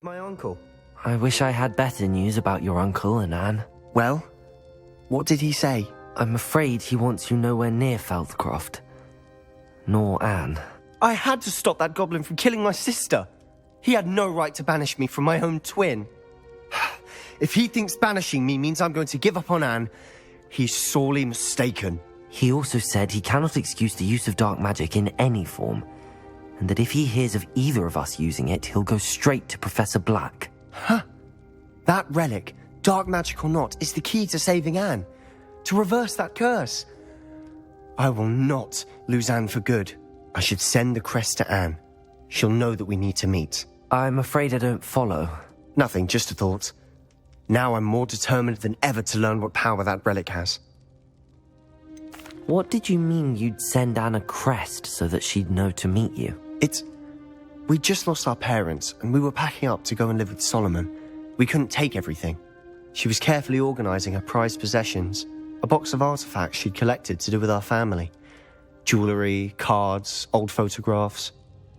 My uncle. I wish I had better news about your uncle and Anne. Well, what did he say? I'm afraid he wants you nowhere near Feldcroft. Nor Anne. I had to stop that goblin from killing my sister. He had no right to banish me from my own twin. If he thinks banishing me means I'm going to give up on Anne, he's sorely mistaken. He also said he cannot excuse the use of dark magic in any form, and that if he hears of either of us using it, he'll go straight to Professor Black. Huh. That relic, dark magic or not, is the key to saving Anne. To reverse that curse. I will not lose Anne for good. I should send the crest to Anne. She'll know that we need to meet. I'm afraid I don't follow. Nothing, just a thought. Now I'm more determined than ever to learn what power that relic has. What did you mean you'd send Anne a crest so that she'd know to meet you? We just lost our parents, and we were packing up to go and live with Solomon. We couldn't take everything. She was carefully organising her prized possessions, a box of artifacts she'd collected to do with our family. Jewellery, cards, old photographs.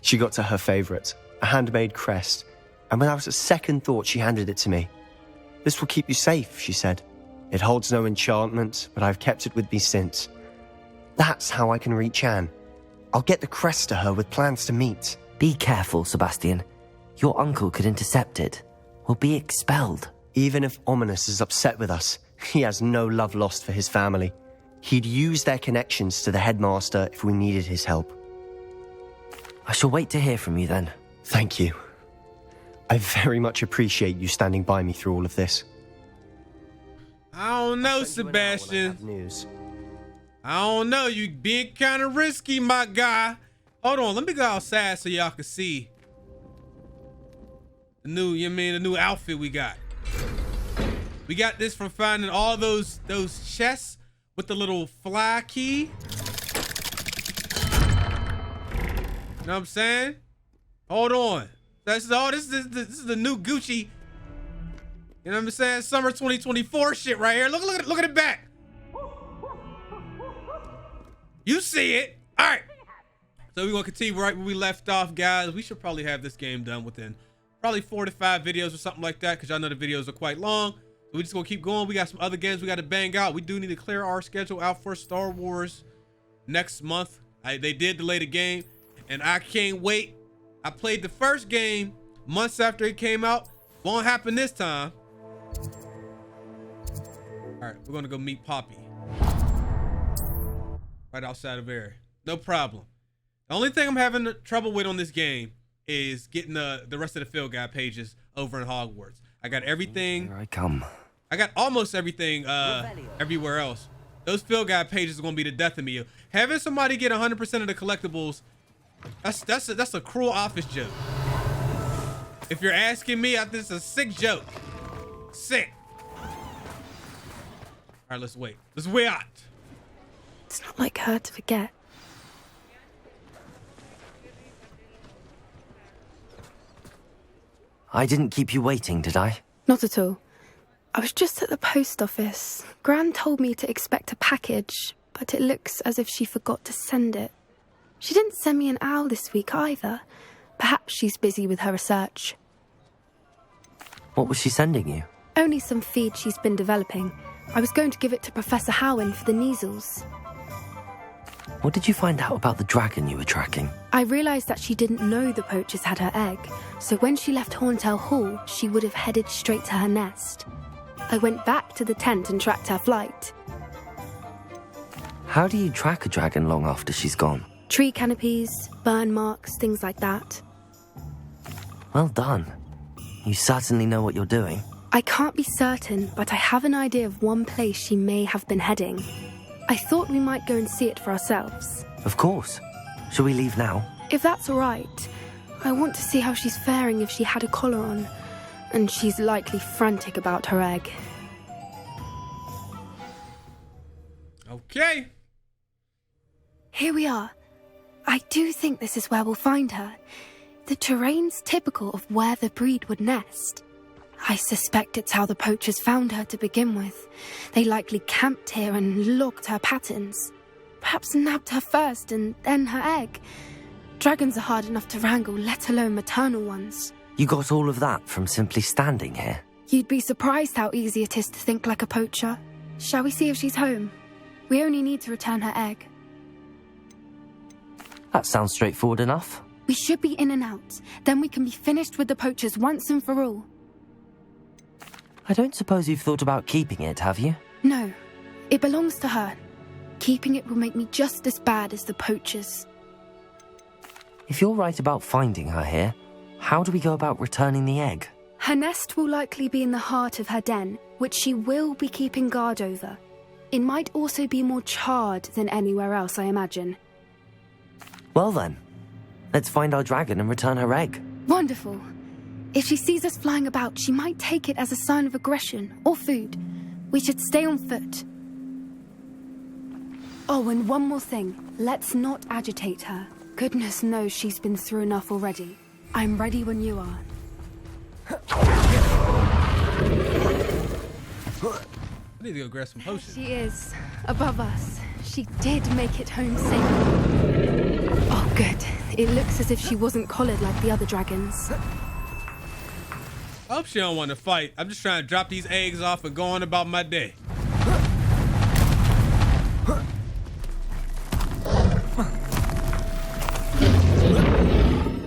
She got to her favourite, a handmade crest, and without a second thought she handed it to me. "This will keep you safe," she said. "It holds no enchantment, but I've kept it with me since. That's how I can reach Anne. I'll get the crest to her with plans to meet." Be careful, Sebastian. Your uncle could intercept it. We'll be expelled. Even if Ominous is upset with us, he has no love lost for his family. He'd use their connections to the headmaster if we needed his help. I shall wait to hear from you then. Thank you. I very much appreciate you standing by me through all of this. I don't know, Sebastian. I don't know. You being kind of risky, my guy. Hold on. Let me go outside so y'all can see the new outfit we got. We got this from finding all those chests with the little fly key. You know what I'm saying? Hold on. This is the new Gucci. You know what I'm saying? Summer 2024 shit right here. Look at it back. You see it. All right. So we're gonna continue right where we left off, guys. We should probably have this game done within probably 4 to 5 videos or something like that, because y'all know the videos are quite long. So we just gonna keep going. We got some other games we got to bang out. We do need to clear our schedule out for Star Wars next month. They did delay the game, and I can't wait. I played the first game months after it came out. Won't happen this time. All right, we're gonna go meet Poppy right outside of there. No problem. The only thing I'm having trouble with on this game is getting the rest of the field guide pages over in Hogwarts. I got everything. Here I come. I got almost everything everywhere else. Those field guide pages are gonna be the death of me. Having somebody get 100% of the collectibles, that's a cruel office joke. If you're asking me, I think it's a sick joke. Sick. All right, let's wait. Let's wait. It's not like her to forget. I didn't keep you waiting, did I? Not at all. I was just at the post office. Gran told me to expect a package, but it looks as if she forgot to send it. She didn't send me an owl this week either. Perhaps she's busy with her research. What was she sending you? Only some feed she's been developing. I was going to give it to Professor Howin for the measles. What did you find out about the dragon you were tracking? I realised that she didn't know the poachers had her egg, so when she left Horntail Hall, she would have headed straight to her nest. I went back to the tent and tracked her flight. How do you track a dragon long after she's gone? Tree canopies, burn marks, things like that. Well done. You certainly know what you're doing. I can't be certain, but I have an idea of one place she may have been heading. I thought we might go and see it for ourselves. Of course. Shall we leave now? If that's all right. I want to see how she's faring if she had a collar on. And she's likely frantic about her egg. Okay. Here we are. I do think this is where we'll find her. The terrain's typical of where the breed would nest. I suspect it's how the poachers found her to begin with. They likely camped here and logged her patterns. Perhaps nabbed her first and then her egg. Dragons are hard enough to wrangle, let alone maternal ones. You got all of that from simply standing here? You'd be surprised how easy it is to think like a poacher. Shall we see if she's home? We only need to return her egg. That sounds straightforward enough. We should be in and out. Then we can be finished with the poachers once and for all. I don't suppose you've thought about keeping it, have you? No, it belongs to her. Keeping it will make me just as bad as the poachers. If you're right about finding her here, how do we go about returning the egg? Her nest will likely be in the heart of her den, which she will be keeping guard over. It might also be more charred than anywhere else, I imagine. Well then, let's find our dragon and return her egg. Wonderful. If she sees us flying about, she might take it as a sign of aggression or food. We should stay on foot. Oh, and one more thing. Let's not agitate her. Goodness knows she's been through enough already. I'm ready when you are. I need to go grab some potions. She is. Above us. She did make it home safe. Oh, good. It looks as if she wasn't collared like the other dragons. I hope she don't want to fight. I'm just trying to drop these eggs off and go on about my day.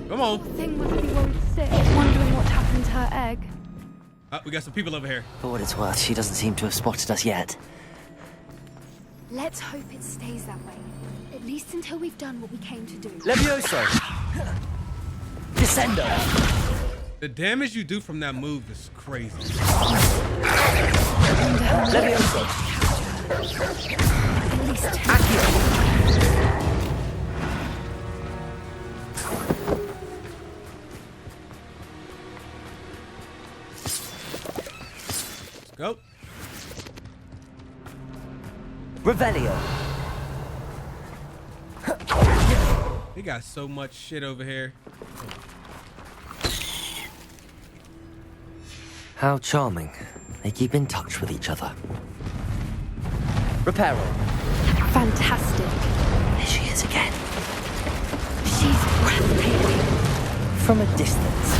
Come on. Thing must be worried sick, wondering what happened to her egg. We got some people over here. For what it's worth, she doesn't seem to have spotted us yet. Let's hope it stays that way. At least until we've done what we came to do. Levioso! Descendo! The damage you do from that move is crazy. Levioso! At least Accio! Let's go. Revelio! They got so much shit over here. How charming. They keep in touch with each other. Reparo. fantastic. There she is again. She's breathtaking. From a distance.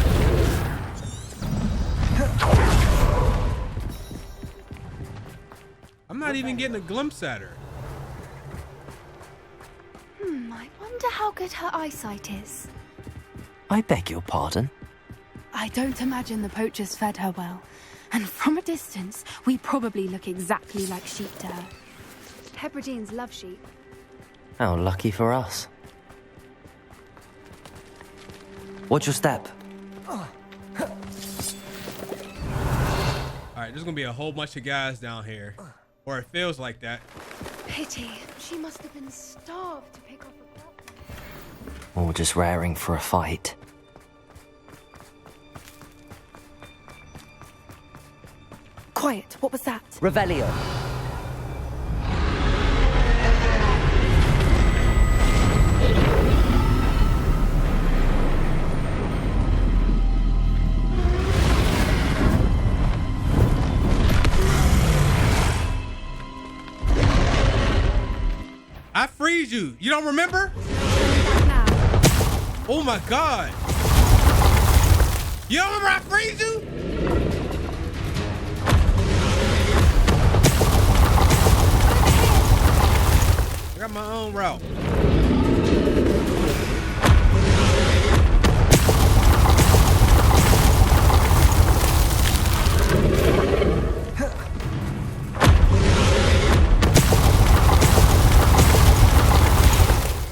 I'm not even getting a glimpse at her. I wonder how good her eyesight is. I beg your pardon? I don't imagine the poachers fed her well. And from a distance, we probably look exactly like sheep to her. Hebrideans love sheep. How lucky for us. Watch your step. All right, there's gonna be a whole bunch of guys down here. Or it feels like that. Pity. She must have been starved to pick up a Blackmail. Or just raring for a fight. Quiet. What was that? Revelio. I freed you. You don't remember? Now. Oh my God. You don't remember I freed you? I got my own route.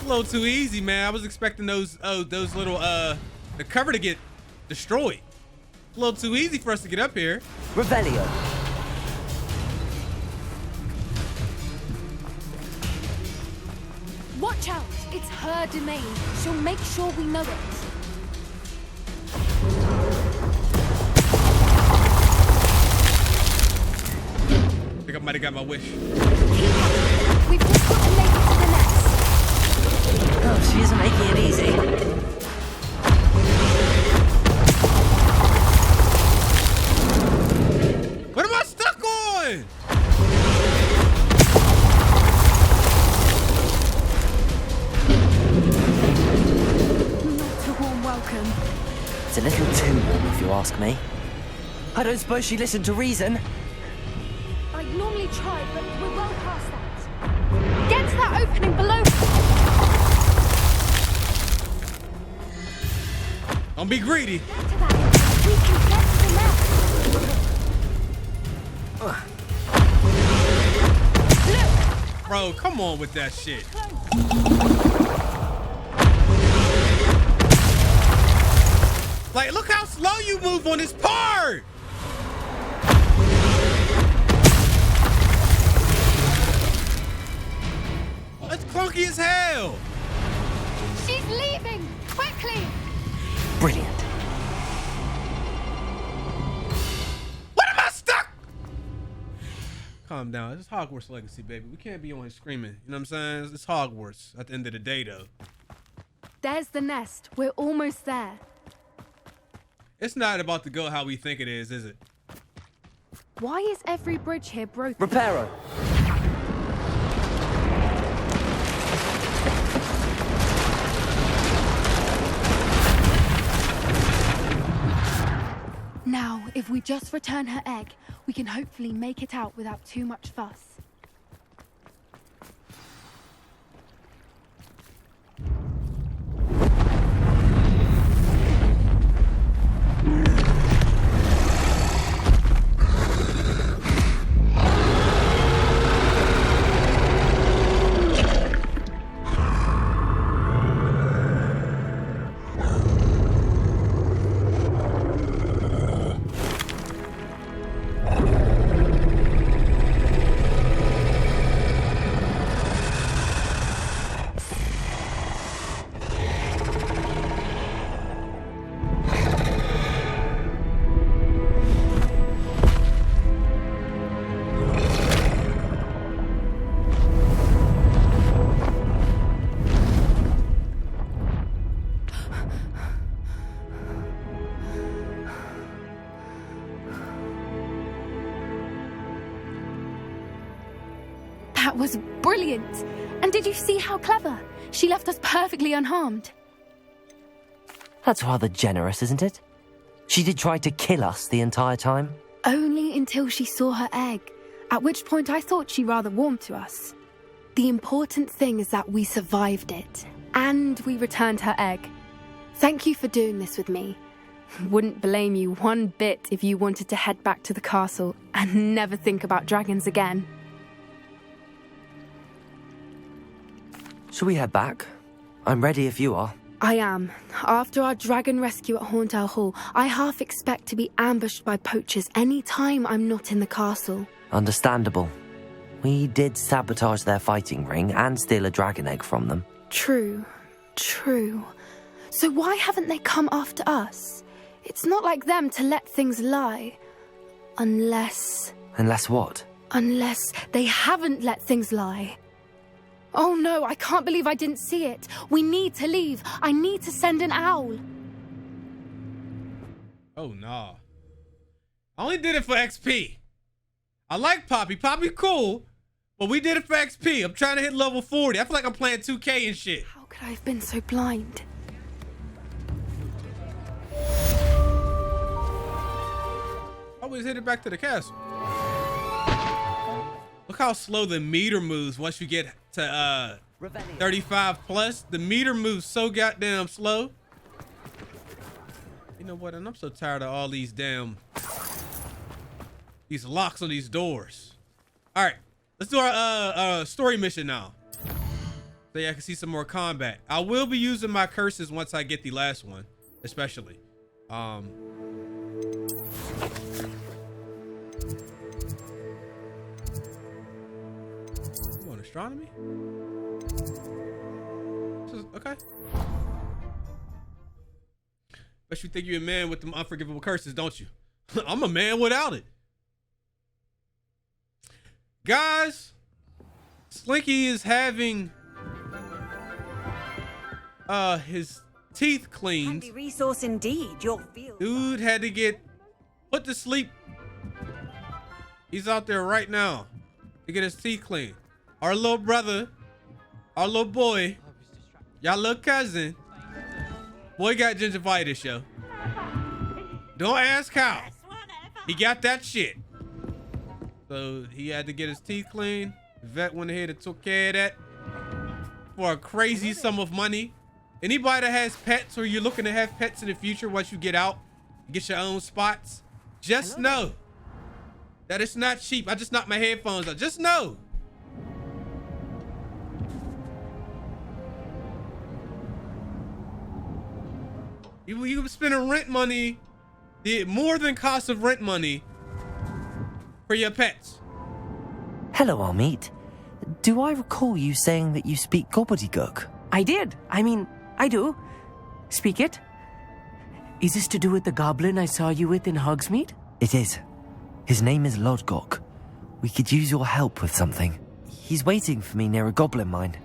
A little too easy, man. I was expecting those little the cover to get destroyed. A little too easy for us to get up here. Revelio. Watch out. It's her domain. She'll make sure we know it. I think I might have got my wish. Keep up. We've just got to make it to the nest. Oh, she isn't making it easy. What am I stuck on? Not a warm welcome. It's a little too warm. problem, if you ask me. I don't suppose she listened to reason. I'd normally try, but we're well past that. Get to that opening below. Don't be greedy. Get to that. We can get to the nest. Look. Bro, come on with that shit. Like, look how slow you move on this part. That's clunky as hell. She's leaving. Quickly. Brilliant. What am I stuck? Calm down. It's Hogwarts Legacy, baby. We can't be on here screaming. You know what I'm saying? It's Hogwarts at the end of the day, though. There's the nest. We're almost there. It's not about to go how we think it is it? Why is every bridge here broken? Reparo. Now, if we just return her egg, we can hopefully make it out without too much fuss. That was brilliant. And did you see how clever? She left us perfectly unharmed. That's rather generous, isn't it? She did try to kill us the entire time. Only until she saw her egg, at which point I thought she rather warmed to us. The important thing is that we survived it, and we returned her egg. Thank you for doing this with me. Wouldn't blame you one bit if you wanted to head back to the castle and never think about dragons again. Shall we head back? I'm ready if you are. I am. After our dragon rescue at Hauntel Hall, I half expect to be ambushed by poachers any time I'm not in the castle. Understandable. We did sabotage their fighting ring and steal a dragon egg from them. True. So why haven't they come after us? It's not like them to let things lie. Unless what? Unless they haven't let things lie. Oh no, I can't believe I didn't see it. We need to leave. I need to send an owl. Oh, nah. I only did it for XP. I like Poppy. Poppy cool. But we did it for XP. I'm trying to hit level 40. I feel like I'm playing 2K and shit. How could I have been so blind? Always hit it back to the castle. Look how slow the meter moves once you get to 35 plus. The meter moves so goddamn slow. You know what? And I'm so tired of all these locks on these doors. All right, let's do our story mission now. So yeah, I can see some more combat. I will be using my curses once I get the last one, especially. You want astronomy? Okay. Bet you think you're a man with them unforgivable curses, don't you? I'm a man without it. Guys, Slinky is having his teeth cleaned. Handy resource indeed. Your field. Dude had to get put to sleep. He's out there right now to get his teeth cleaned. Our little brother, our little boy, y'all little cousin, boy got gingivitis, yo. Don't ask how. He got that shit. So he had to get his teeth cleaned. The vet went ahead and took care of that for a crazy sum of money. Anybody that has pets or you're looking to have pets in the future once you get out, get your own spots, just know that it's not cheap. I just knocked my headphones out. Just know. You spending rent money, the more than cost of rent money for your pets. Hello, Amit. Do I recall you saying that you speak gobbledygook? I did. I mean, I do. Speak it. Is this to do with the goblin I saw you with in Hogsmeade? It is. His name is Lodgok. We could use your help with something. He's waiting for me near a goblin mine.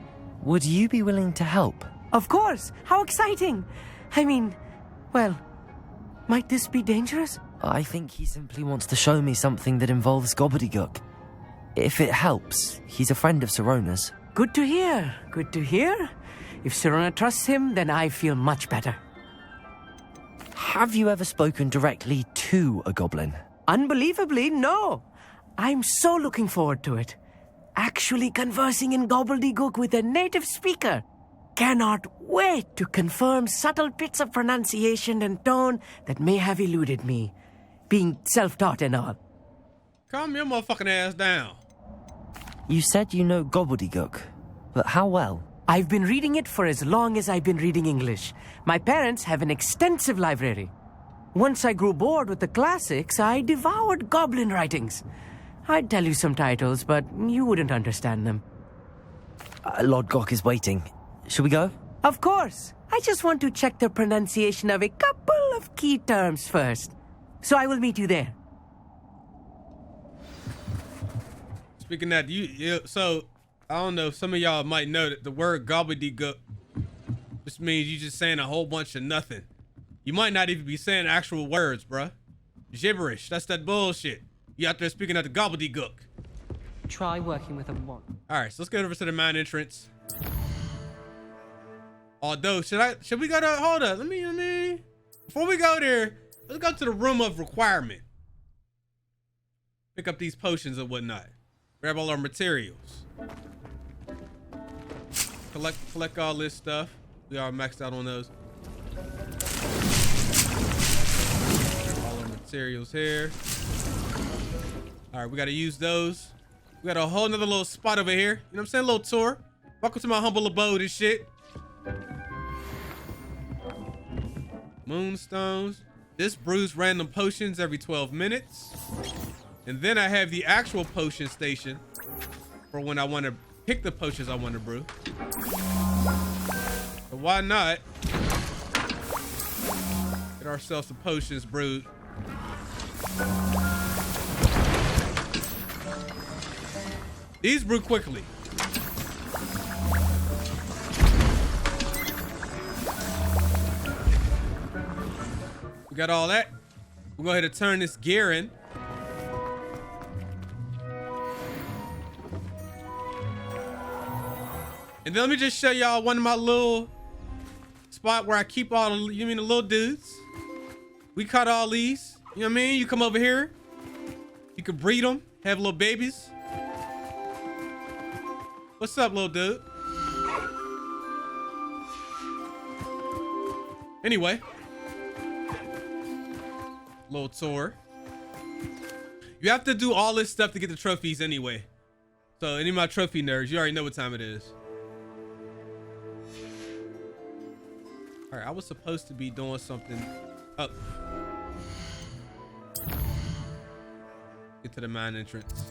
Would you be willing to help? Of course. How exciting. I mean, well, might this be dangerous? I think he simply wants to show me something that involves gobbledygook. If it helps, he's a friend of Sirona's. Good to hear. Good to hear. If Sirona trusts him, then I feel much better. Have you ever spoken directly to a goblin? Unbelievably, no. I'm so looking forward to it. Actually conversing in gobbledygook with a native speaker. Cannot wait to confirm subtle bits of pronunciation and tone that may have eluded me, being self-taught and all. Calm your motherfucking ass down. You said you know gobbledygook, but how well? I've been reading it for as long as I've been reading English. My parents have an extensive library. Once I grew bored with the classics, I devoured goblin writings. I'd tell you some titles, but you wouldn't understand them. Lodgok is waiting. Shall we go? Of course. I just want to check the pronunciation of a couple of key terms first. So I will meet you there. Speaking of that, so I don't know if some of y'all might know that the word gobbledygook just means you just saying a whole bunch of nothing. You might not even be saying actual words, bruh. Gibberish. That's that bullshit. You out there speaking at the gobbledygook. Try working with a wand. All right, so let's get over to the main entrance. Although, should we go to, hold up, let me, before we go there, let's go to the room of requirement. Pick up these potions and whatnot. Grab all our materials. Collect all this stuff. We are maxed out on those. All our materials here. All right, we got to use those. We got a whole nother little spot over here. You know what I'm saying? A little tour. Welcome to my humble abode and shit. Moonstones. This brews random potions every 12 minutes. And then I have the actual potion station for when I want to pick the potions I want to brew. But why not get ourselves some potions brewed? These brew quickly. We got all that. We'll go ahead and turn this gear in. And then let me just show y'all one of my little spot where I keep all the, the little dudes. We caught all these. You know what I mean? You come over here. You can breed them, have little babies. What's up, little dude? Anyway. Little tour. You have to do all this stuff to get the trophies anyway. So any of my trophy nerds, you already know what time it is. All right, I was supposed to be doing something up. Get to the main entrance.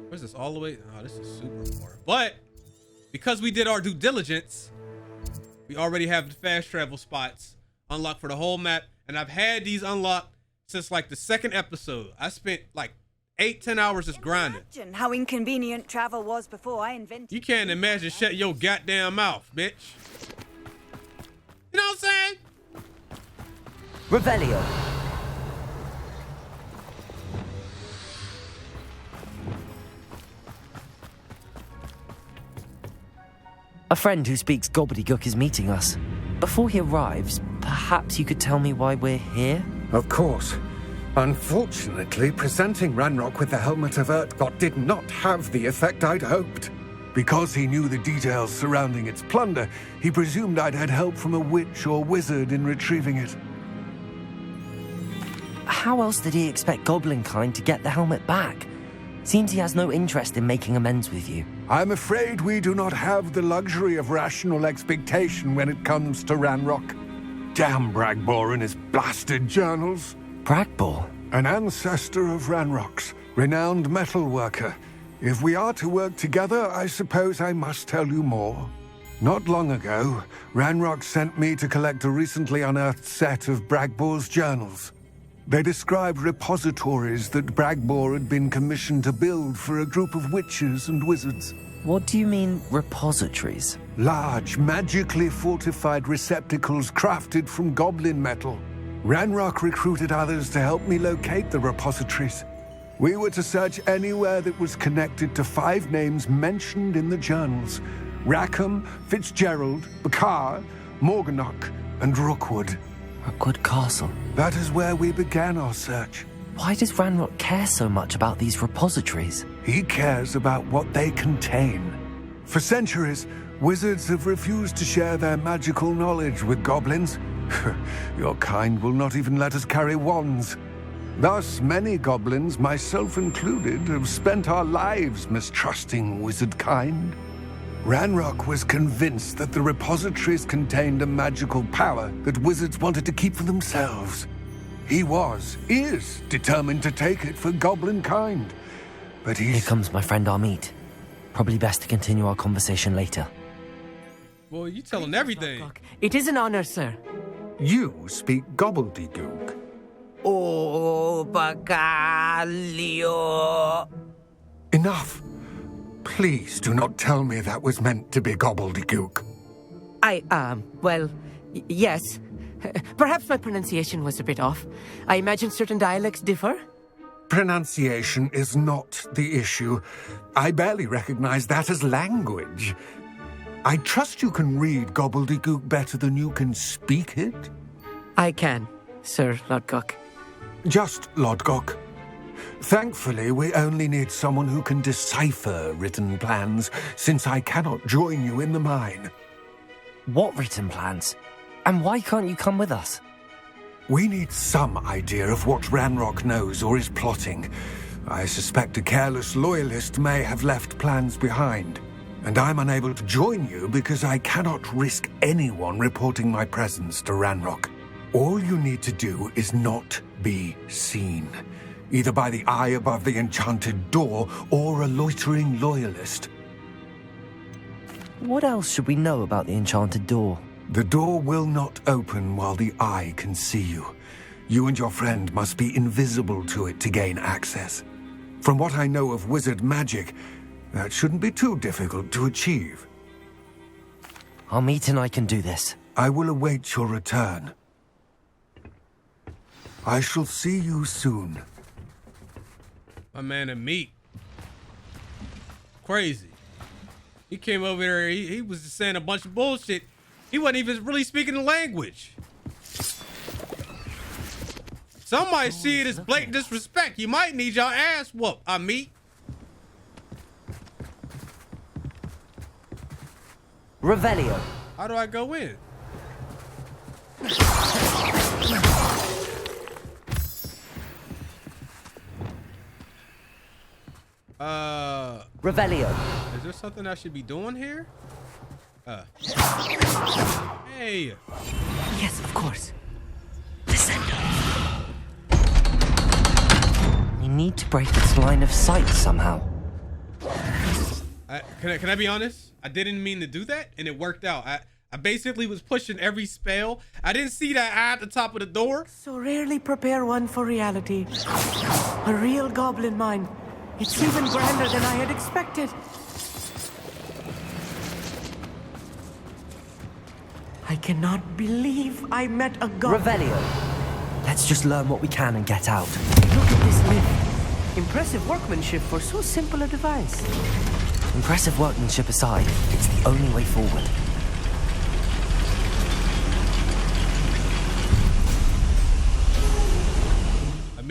Where's this all the way? Oh, this is super far. But because we did our due diligence, we already have the fast travel spots unlocked for the whole map. And I've had these unlocked since like the second episode. I spent like 8-10 hours just grinding. Imagine how inconvenient travel was before I invented. You can't imagine. Shut your goddamn mouth, bitch. You know what I'm saying? Revelio. A friend who speaks gobbledygook is meeting us. Before he arrives, perhaps you could tell me why we're here? Of course. Unfortunately, presenting Ranrock with the Helmet of Urtkot did not have the effect I'd hoped. Because he knew the details surrounding its plunder, he presumed I'd had help from a witch or wizard in retrieving it. How else did he expect Goblinkind to get the helmet back? Seems he has no interest in making amends with you. I'm afraid we do not have the luxury of rational expectation when it comes to Ranrock. Damn Bragbor and his blasted journals. Bragbor? An ancestor of Ranrock's, renowned metalworker. If we are to work together, I suppose I must tell you more. Not long ago, Ranrock sent me to collect a recently unearthed set of Bragbor's journals. They described repositories that Bragbor had been commissioned to build for a group of witches and wizards. What do you mean, repositories? Large, magically fortified receptacles crafted from goblin metal. Ranrock recruited others to help me locate the repositories. We were to search anywhere that was connected to 5 names mentioned in the journals: Rackham, Fitzgerald, Bakar, Morganach, and Rookwood. Rookwood Castle. That is where we began our search. Why does Ranrock care so much about these repositories? He cares about what they contain. For centuries, wizards have refused to share their magical knowledge with goblins. Your kind will not even let us carry wands. Thus, many goblins, myself included, have spent our lives mistrusting wizard kind. Ranrock was convinced that the repositories contained a magical power that wizards wanted to keep for themselves. He is determined to take it for goblin kind. But Here comes my friend Amit. Probably best to continue our conversation later. Boy, you telling everything. It is an honor, sir. You speak gobbledygook. Oh, Bagalio. Enough. Please do not tell me that was meant to be gobbledygook. Yes. Perhaps my pronunciation was a bit off. I imagine certain dialects differ. Pronunciation is not the issue. I barely recognize that as language. I trust you can read gobbledygook better than you can speak it? I can, Sir Lodgok. Just Lodgok. Thankfully, we only need someone who can decipher written plans, since I cannot join you in the mine. What written plans? And why can't you come with us? We need some idea of what Ranrock knows or is plotting. I suspect a careless loyalist may have left plans behind. And I'm unable to join you because I cannot risk anyone reporting my presence to Ranrock. All you need to do is not be seen, either by the eye above the enchanted door or a loitering loyalist. What else should we know about the enchanted door? The door will not open while the eye can see you. You and your friend must be invisible to it to gain access. From what I know of wizard magic, that shouldn't be too difficult to achieve. Amit and I can do this. I will await your return. I shall see you soon. My man and meat. Crazy. He came over there, he was just saying a bunch of bullshit. He wasn't even really speaking the language. Some might see it as blatant disrespect. You might need your ass whooped, Amit. Revelio. How do I go in? Revelio. Is there something I should be doing here? Hey. Yes, of course. We need to break its line of sight somehow. Can I be honest? I didn't mean to do that, and it worked out. I basically was pushing every spell. I didn't see that eye at the top of the door. So rarely prepare one for reality. A real goblin mine. It's even grander than I had expected. I cannot believe I met a goblin. Revelio. Let's just learn what we can and get out. Look at this lift. Impressive workmanship for so simple a device. Impressive workmanship aside, it's the only way forward.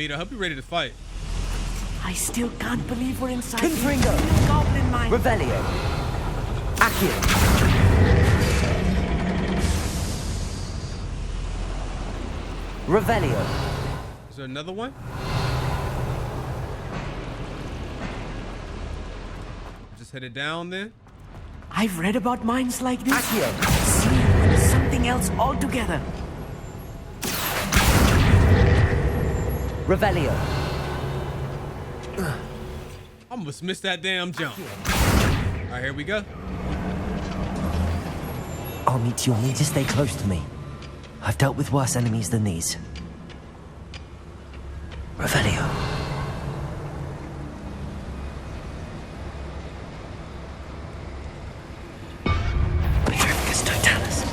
Meat. I hope you're ready to fight. I still can't believe we're inside Confringo. the goblin mine. Revelio. Accio. Revelio. Is there another one? Just headed down then. I've read about mines like this. Accio. See, it's something else altogether. Revelio. I almost missed that damn jump. All right, here we go. I'll meet you. You'll need to stay close to me. I've dealt with worse enemies than these. Revelio. Petrificus totalis.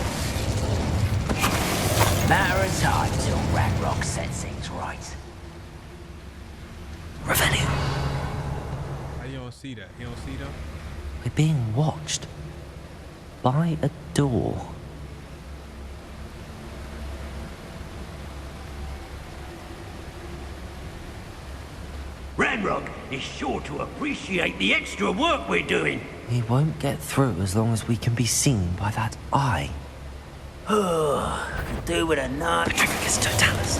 Matter of time till Ragnarok sets things right. Revelio. How you don't see that? You don't see them? We're being watched. By a door. Ragnarok is sure to appreciate the extra work we're doing. We won't get through as long as we can be seen by that eye. Could do with a nut. Petrificus totalis.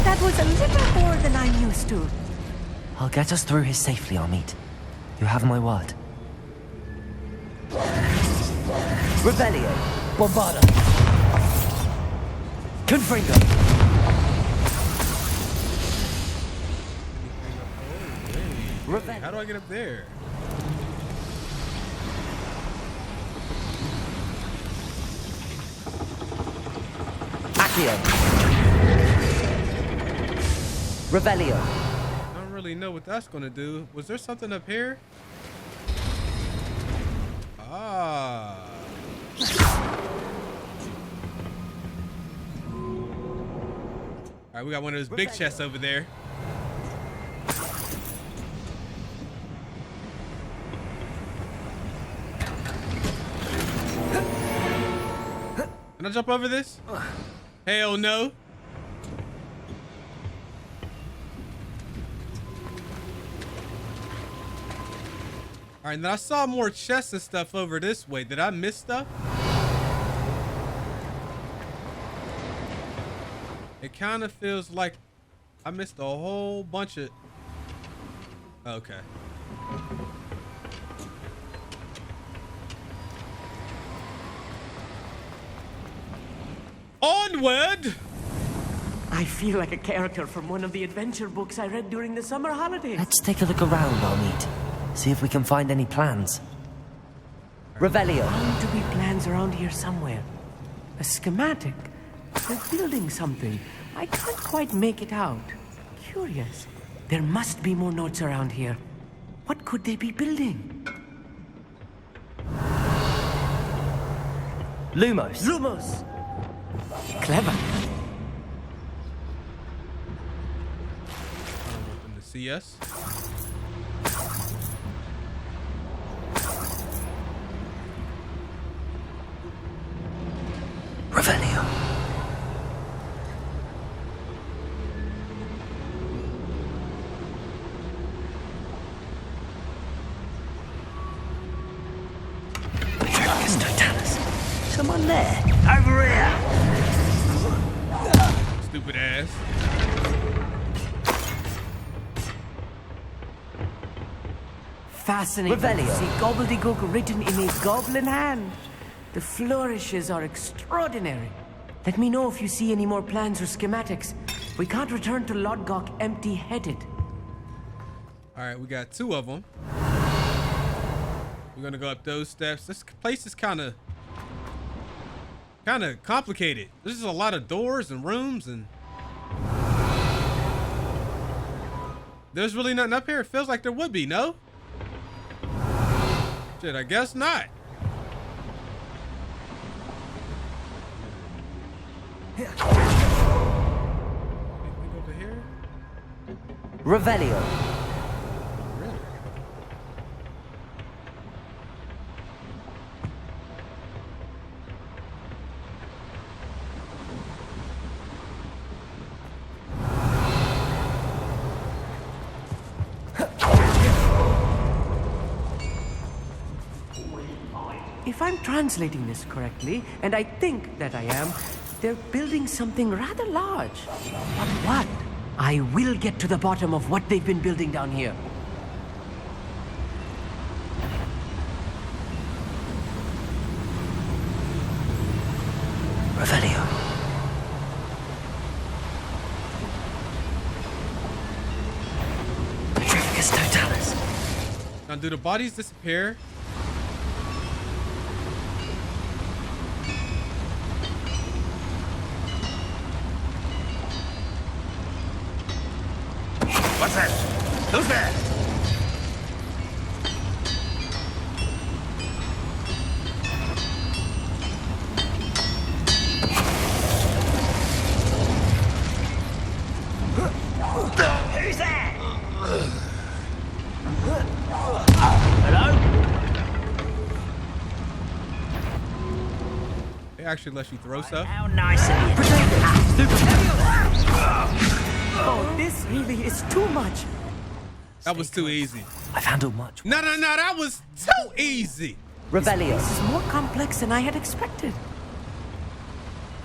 That was a little more than I'm used to. I'll get us through here safely, Amit. You have my word. Revelio. Bombarda. Confringo. How do I get up there? Accio. Revelio. I don't really know what that's gonna do. Was there something up here? Ah. All right, we got one of those big chests over there. Can I jump over this? Hell no. All right, and then I saw more chests and stuff over this way. Did I miss stuff? It kind of feels like I missed a whole bunch of... Okay. Onward! I feel like a character from one of the adventure books I read during the summer holidays. Let's take a look around, Amit. See if we can find any plans. Revelio. Bound to be plans around here somewhere. A schematic. They're building something. I can't quite make it out. Curious. There must be more notes around here. What could they be building? Lumos. Lumos! Clever. Open the CS. Revelio. Petrificus totalis. Someone there. Over here. Stupid ass. Fascinating. Revelio. See gobbledygook written in a goblin hand. The flourishes are extraordinary. Let me know if you see any more plans or schematics. We can't return to Lodgok empty-headed. All right, we got two of them. We're gonna go up those steps. This place is kind of complicated. There's a lot of doors and rooms, and there's really nothing up here. It feels like there would be, no? Shit, I guess not. Anything over here? Revelio. Really? If I'm translating this correctly, and I think that I am, they're building something rather large. But what? I will get to the bottom of what they've been building down here. Revelio. Petrificus totalis. Now, do the bodies disappear? What's that? Who's there? Who's that? Hello? It actually lets you throw stuff. How nice of you. Oh, this really is too much. That was too easy. I've handled much. No, that was too easy. Revelio. This is more complex than I had expected.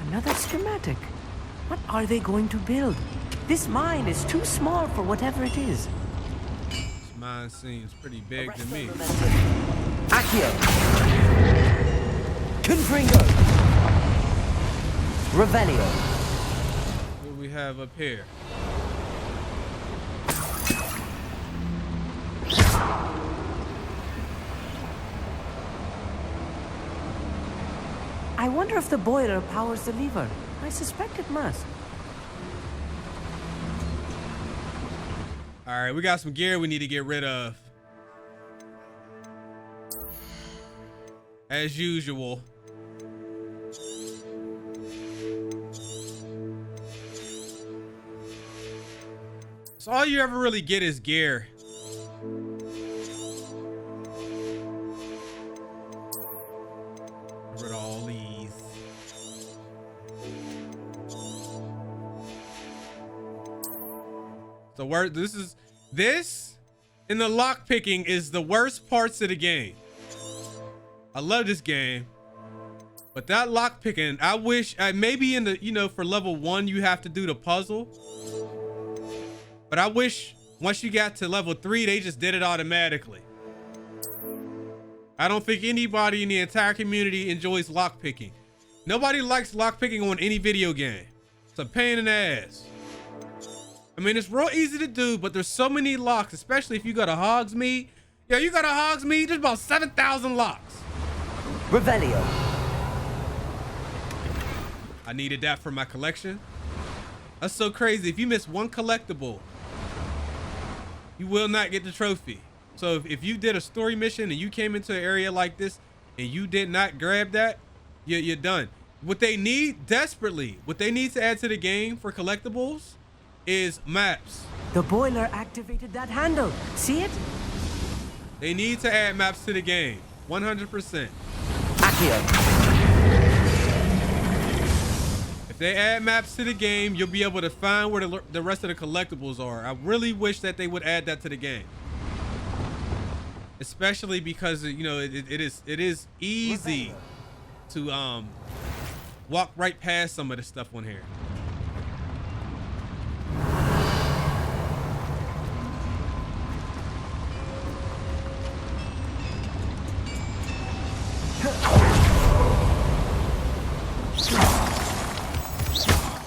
Another schematic. What are they going to build? This mine is too small for whatever it is. This mine seems pretty big to me. Accio. Confringo. Revelio. What do we have up here? I wonder if the boiler powers the lever. I suspect it must. All right, we got some gear we need to get rid of. As usual. So all you ever really get is gear. Get rid of all these. The worst. This and the lock picking is the worst parts of the game. I love this game, but that lock picking, I wish maybe in the for level 1 you have to do the puzzle, but I wish once you got to level 3 they just did it automatically. I don't think anybody in the entire community enjoys lock picking. Nobody likes lock picking on any video game. It's a pain in the ass. I mean, it's real easy to do, but there's so many locks, especially if you got a Hogsmeade. Yeah, you got a Hogsmeade, there's about 7,000 locks. Revelio. I needed that for my collection. That's so crazy. If you miss one collectible, you will not get the trophy. So if you did a story mission and you came into an area like this and you did not grab that, you're done. What they need desperately, what they need to add to the game for collectibles is maps. The boiler activated that handle. See it? They need to add maps to the game. 100%. Accio. If they add maps to the game, you'll be able to find where the rest of the collectibles are. I really wish that they would add that to the game. Especially because it is easy to walk right past some of the stuff on here.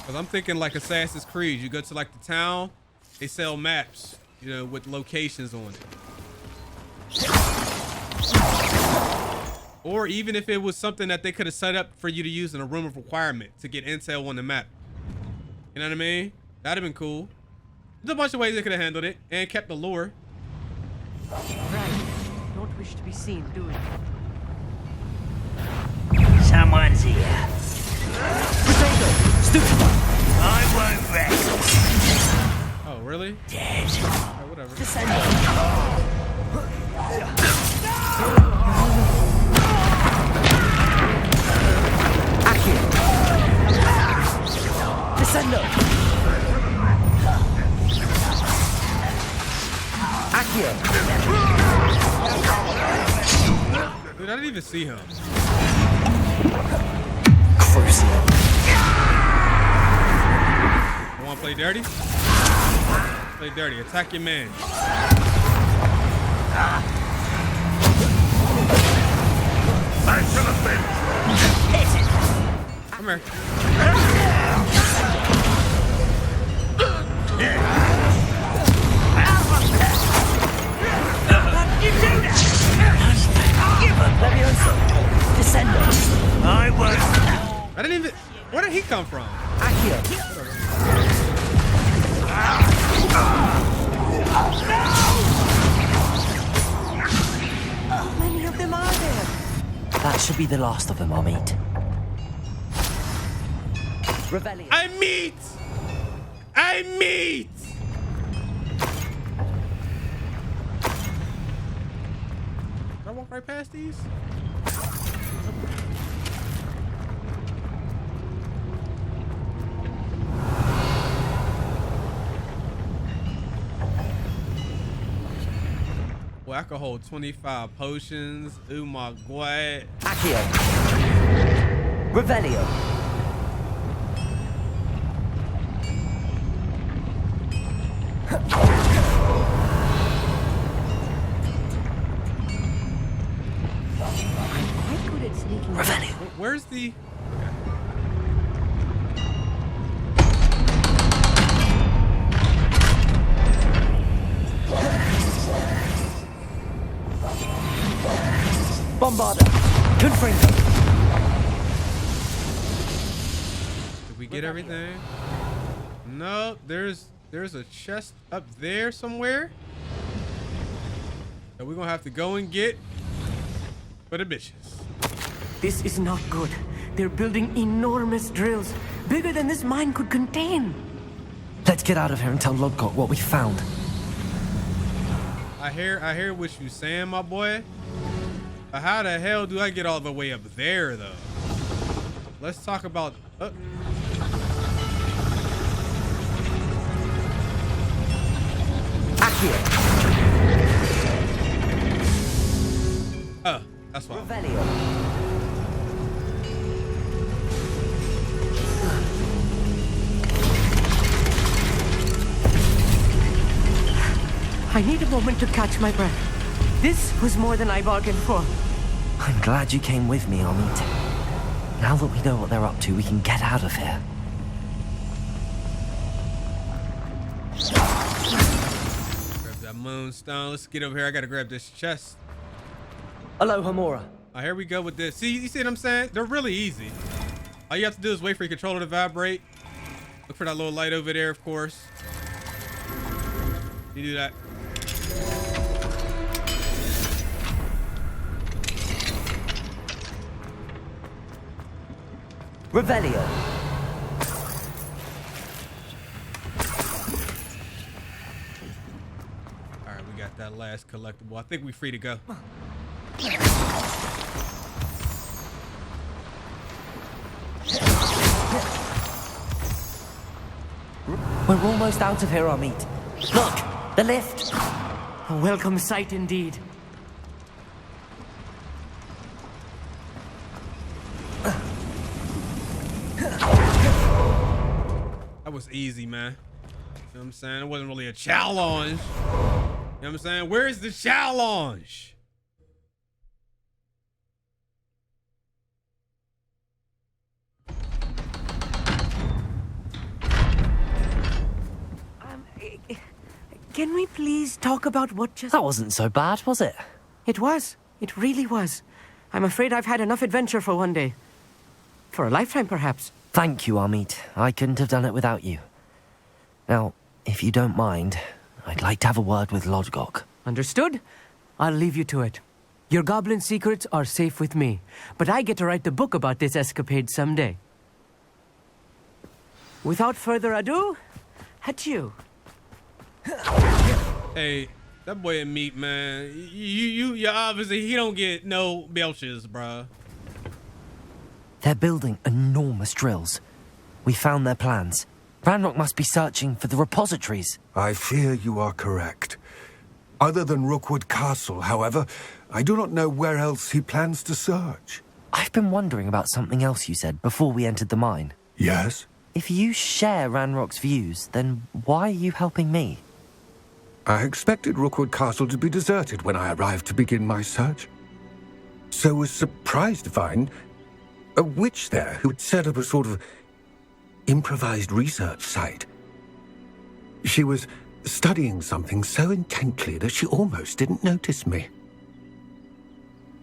Cause I'm thinking like Assassin's Creed. You go to like the town, they sell maps, with locations on it. Or even if it was something that they could have set up for you to use in a room of requirement to get intel on the map. You know what I mean? That'd have been cool. There's a bunch of ways they could have handled it and kept the lore. Right. Don't wish to be seen doing it. Someone's here. Stupid. I won't rest. Oh, really? Dead. Alright, whatever. Descendo. Accio. Dude, I didn't even see him. Crucial. I want to play dirty? Play dirty. Attack your man. I should have been. Come here. I was. I didn't even. Where did he come from? How many of them are there? That should be the last of them, Amit. Revelio. I meet. Did I walk right past these? Boy, I could hold 25 potions. Oh my god. Accio. Revelio. Revelio. Where's the... Bombarda. Confringo. Did we get everything? No, there's a chest up there somewhere that we're gonna have to go and get for the bitches. This is not good. They're building enormous drills, bigger than this mine could contain. Let's get out of here and tell Lodgok what we found. I hear what you saying, my boy. But how the hell do I get all the way up there, though? Let's talk about... that's why. Revelio. I need a moment to catch my breath. This was more than I bargained for. I'm glad you came with me, Amit. Now that we know what they're up to, we can get out of here. Grab that moonstone. Let's get over here. I gotta grab this chest. Aloha Mora. Oh, here we go with this. See, you see what I'm saying? They're really easy. All you have to do is wait for your controller to vibrate. Look for that little light over there, of course. You do that. Revelio. All right, we got that last collectible. I think we're free to go. We're almost out of here, Amit. Look, the lift. A welcome sight indeed. That was easy, man. You know what I'm saying? It wasn't really a challenge. You know what I'm saying? Where's the challenge? Can we please talk about what just... That wasn't so bad, was it? It was. It really was. I'm afraid I've had enough adventure for one day. For a lifetime, perhaps. Thank you, Amit. I couldn't have done it without you. Now, if you don't mind, I'd like to have a word with Lodgok. Understood? I'll leave you to it. Your goblin secrets are safe with me, but I get to write the book about this escapade someday. Without further ado, adieu. Hey, that boy and meat, man. You obviously, he don't get no belches, bruh. They're building enormous drills. We found their plans. Ranrock must be searching for the repositories. I fear you are correct. Other than Rookwood Castle, however, I do not know where else he plans to search. I've been wondering about something else you said before we entered the mine. Yes? If you share Ranrock's views, then why are you helping me? I expected Rookwood Castle to be deserted when I arrived to begin my search. So was surprised to find a witch there who had set up a sort of improvised research site. She was studying something so intently that she almost didn't notice me.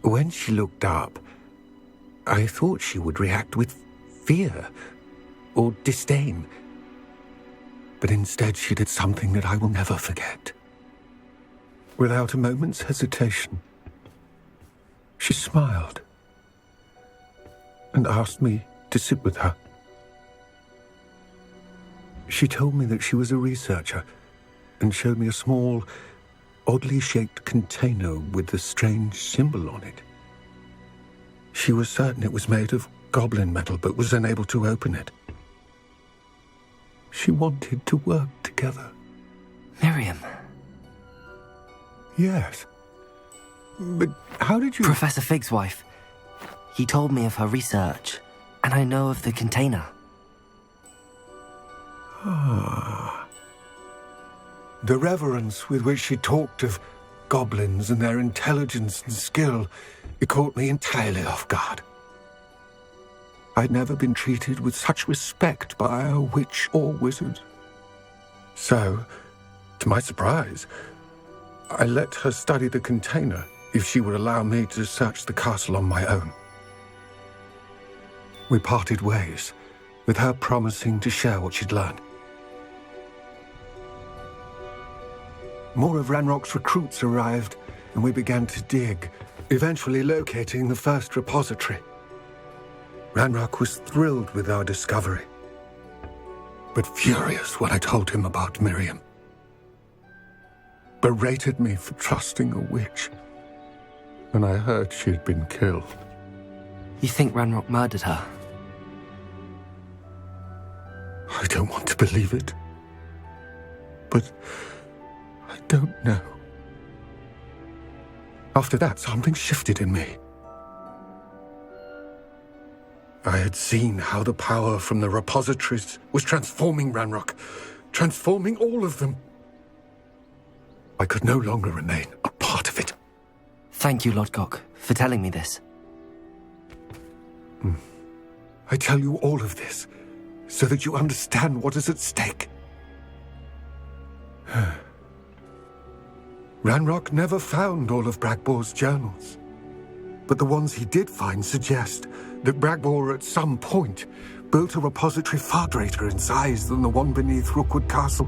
When she looked up, I thought she would react with fear or disdain. But instead she did something that I will never forget. Without a moment's hesitation, she smiled and asked me to sit with her. She told me that she was a researcher and showed me a small, oddly shaped container with a strange symbol on it. She was certain it was made of goblin metal, but was unable to open it. She wanted to work together. Miriam. Yes. But how did you... Professor Fig's wife. He told me of her research, and I know of the container. Ah. The reverence with which she talked of goblins and their intelligence and skill, it caught me entirely off guard. I'd never been treated with such respect by a witch or wizard. So, to my surprise, I let her study the container if she would allow me to search the castle on my own. We parted ways, with her promising to share what she'd learned. More of Ranrock's recruits arrived, and we began to dig, eventually locating the first repository. Ranrock was thrilled with our discovery, but furious when I told him about Miriam. Berated me for trusting a witch, when I heard she had been killed. You think Ranrock murdered her? I don't want to believe it, but I don't know. After that, something shifted in me. I had seen how the power from the repositories was transforming Ranrock, transforming all of them. I could no longer remain a part of it. Thank you, Lodgok, for telling me this. I tell you all of this so that you understand what is at stake. Ranrock never found all of Bragbor's journals, but the ones he did find suggest that Bragbor at some point built a repository far greater in size than the one beneath Rookwood Castle.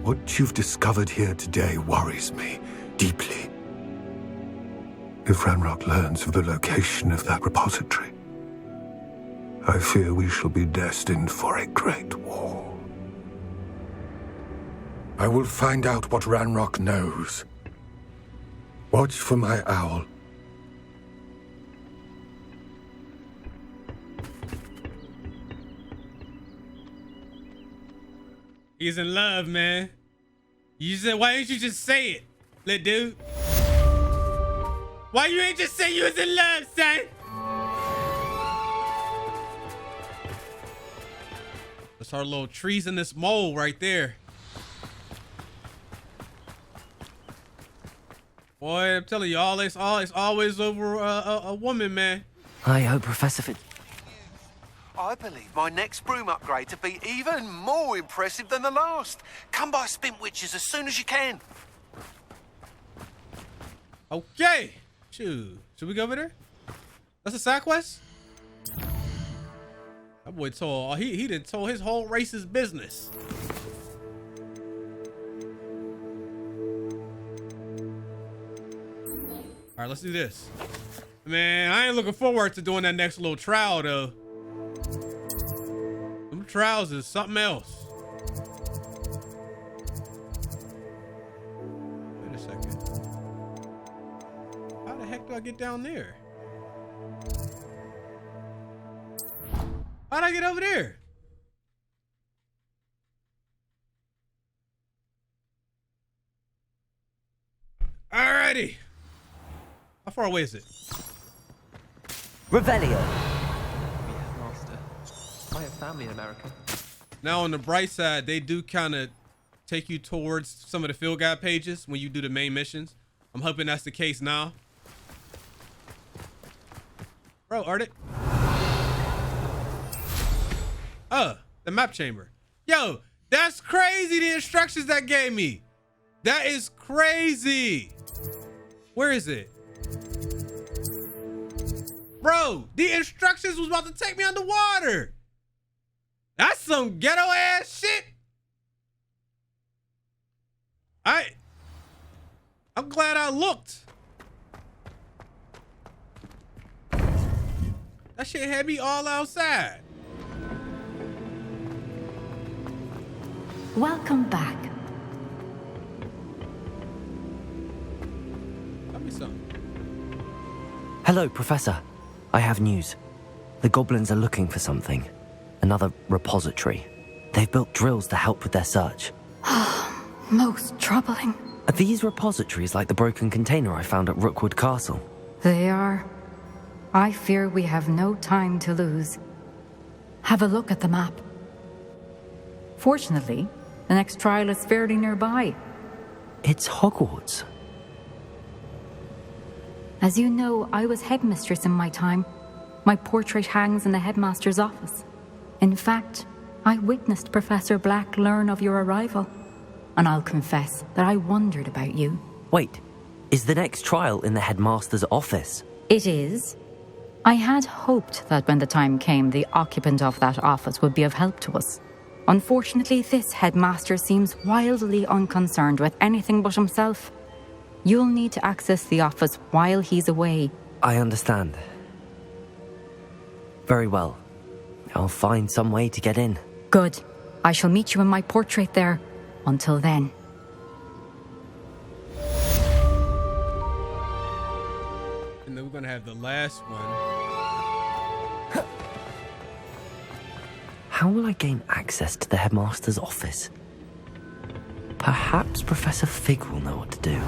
What you've discovered here today worries me deeply. If Ranrock learns of the location of that repository, I fear we shall be destined for a great war. I will find out what Ranrock knows. Watch for my owl. He's in love, man. You said, why didn't you just say it, little dude? Why you ain't just say you was in love, son? That's our little treasonous mole right there. Boy, I'm telling you, it's always over a woman, man. I hope Professor Fig... I believe my next broom upgrade to be even more impressive than the last. Come by Spin Witches as soon as you can. Okay. Shoot. Should we go over there? That's a side quest? That boy told, he done told his whole race's business. All right, let's do this. Man, I ain't looking forward to doing that next little trial, though. Them trials is something else. Wait a second. How the heck do I get down there? How'd I get over there? Alrighty. far away is it? Revelio. Master. I have family in America. Now, on the bright side, they do kind of take you towards some of the field guide pages when you do the main missions. I'm hoping that's the case now. Bro, Arctic. The map chamber. Yo, that's crazy, the instructions that gave me. That is crazy. Where is it? Bro, the instructions was about to take me underwater. That's some ghetto ass shit. I'm glad I looked. That shit had me all outside. Welcome back. Tell me something. Hello, Professor. I have news. The goblins are looking for something. Another repository. They've built drills to help with their search. Most troubling. Are these repositories like the broken container I found at Rookwood Castle? They are. I fear we have no time to lose. Have a look at the map. Fortunately, the next trial is fairly nearby. It's Hogwarts. As you know, I was headmistress in my time. My portrait hangs in the headmaster's office. In fact, I witnessed Professor Black learn of your arrival. And I'll confess that I wondered about you. Wait, is the next trial in the headmaster's office? It is. I had hoped that when the time came, the occupant of that office would be of help to us. Unfortunately, this headmaster seems wildly unconcerned with anything but himself. You'll need to access the office while he's away. I understand. Very well. I'll find some way to get in. Good. I shall meet you in my portrait there. Until then. And then we're gonna have the last one. How will I gain access to the headmaster's office? Perhaps Professor Fig will know what to do.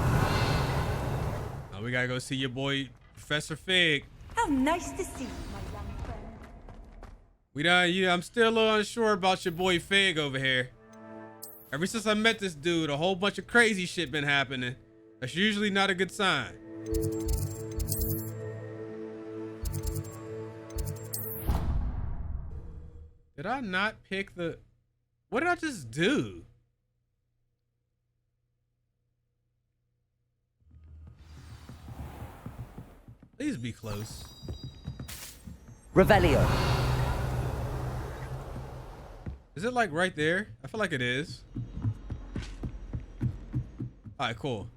Now we gotta go see your boy, Professor Fig. How nice to see you, my young friend. I'm still a little unsure about your boy Fig over here. Ever since I met this dude, a whole bunch of crazy shit been happening. That's usually not a good sign. Did I not pick the... What did I just do? Please be close. Revelio. Is it like right there? I feel like it is. All right, cool.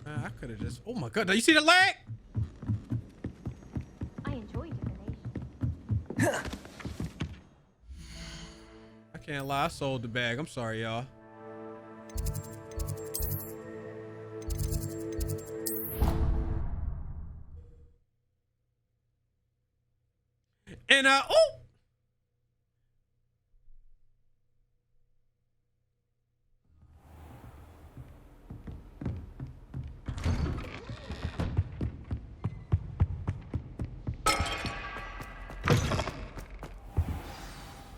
I could have just... Oh my God, do you see the lag? I enjoy divination. I can't lie, I sold the bag. I'm sorry, y'all. And oh!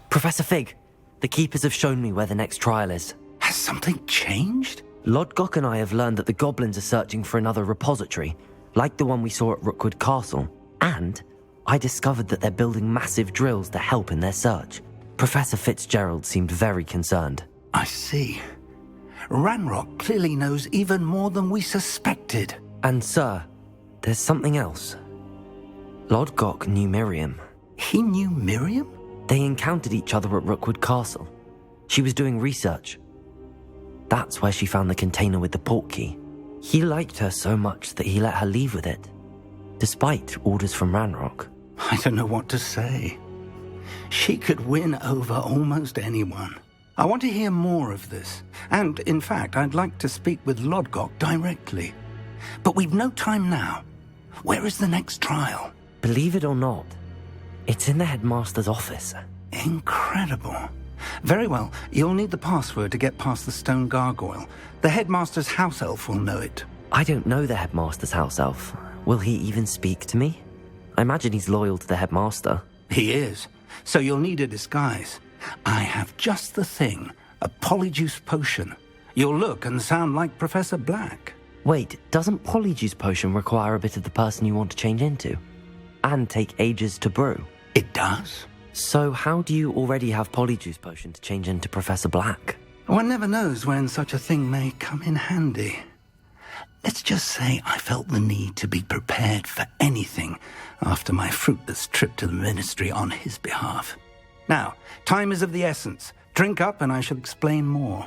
Professor Fig, the Keepers have shown me where the next trial is. Has something changed? Lodgok and I have learned that the goblins are searching for another repository, like the one we saw at Rookwood Castle, and I discovered that they're building massive drills to help in their search. Professor Fitzgerald seemed very concerned. I see. Ranrock clearly knows even more than we suspected. And sir, there's something else. Lodgok knew Miriam. He knew Miriam? They encountered each other at Rookwood Castle. She was doing research. That's where she found the container with the portkey. He liked her so much that he let her leave with it, despite orders from Ranrock. I don't know what to say. She could win over almost anyone. I want to hear more of this. And, in fact, I'd like to speak with Lodgok directly. But we've no time now. Where is the next trial? Believe it or not, It's in the headmaster's office. Incredible. Very well, you'll need the password to get past the stone gargoyle. The headmaster's house elf will know it. I don't know the headmaster's house elf. Will he even speak to me? I imagine he's loyal to the headmaster. He is. So you'll need a disguise. I have just the thing. A Polyjuice potion. You'll look and sound like Professor Black. Wait, doesn't Polyjuice potion require a bit of the person you want to change into? And take ages to brew? It does. So how do you already have Polyjuice potion to change into Professor Black? One never knows when such a thing may come in handy. Let's just say I felt the need to be prepared for anything after my fruitless trip to the ministry on his behalf. Now, time is of the essence. Drink up and I shall explain more.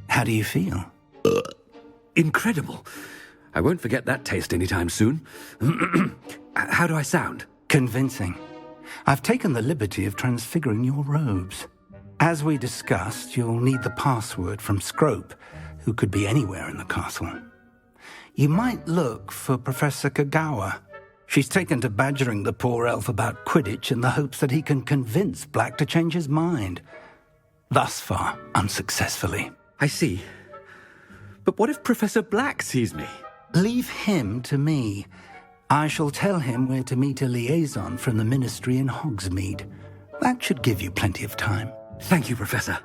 How do you feel? Incredible. I won't forget that taste anytime soon. How do I sound? Convincing. I've taken the liberty of transfiguring your robes. As we discussed, you'll need the password from Scrope, who could be anywhere in the castle. You might look for Professor Kagawa. She's taken to badgering the poor elf about Quidditch in the hopes that he can convince Black to change his mind. Thus far, unsuccessfully. I see. But what if Professor Black sees me? Leave him to me. I shall tell him where to meet a liaison from the ministry in Hogsmeade. That should give you plenty of time. Thank you, Professor.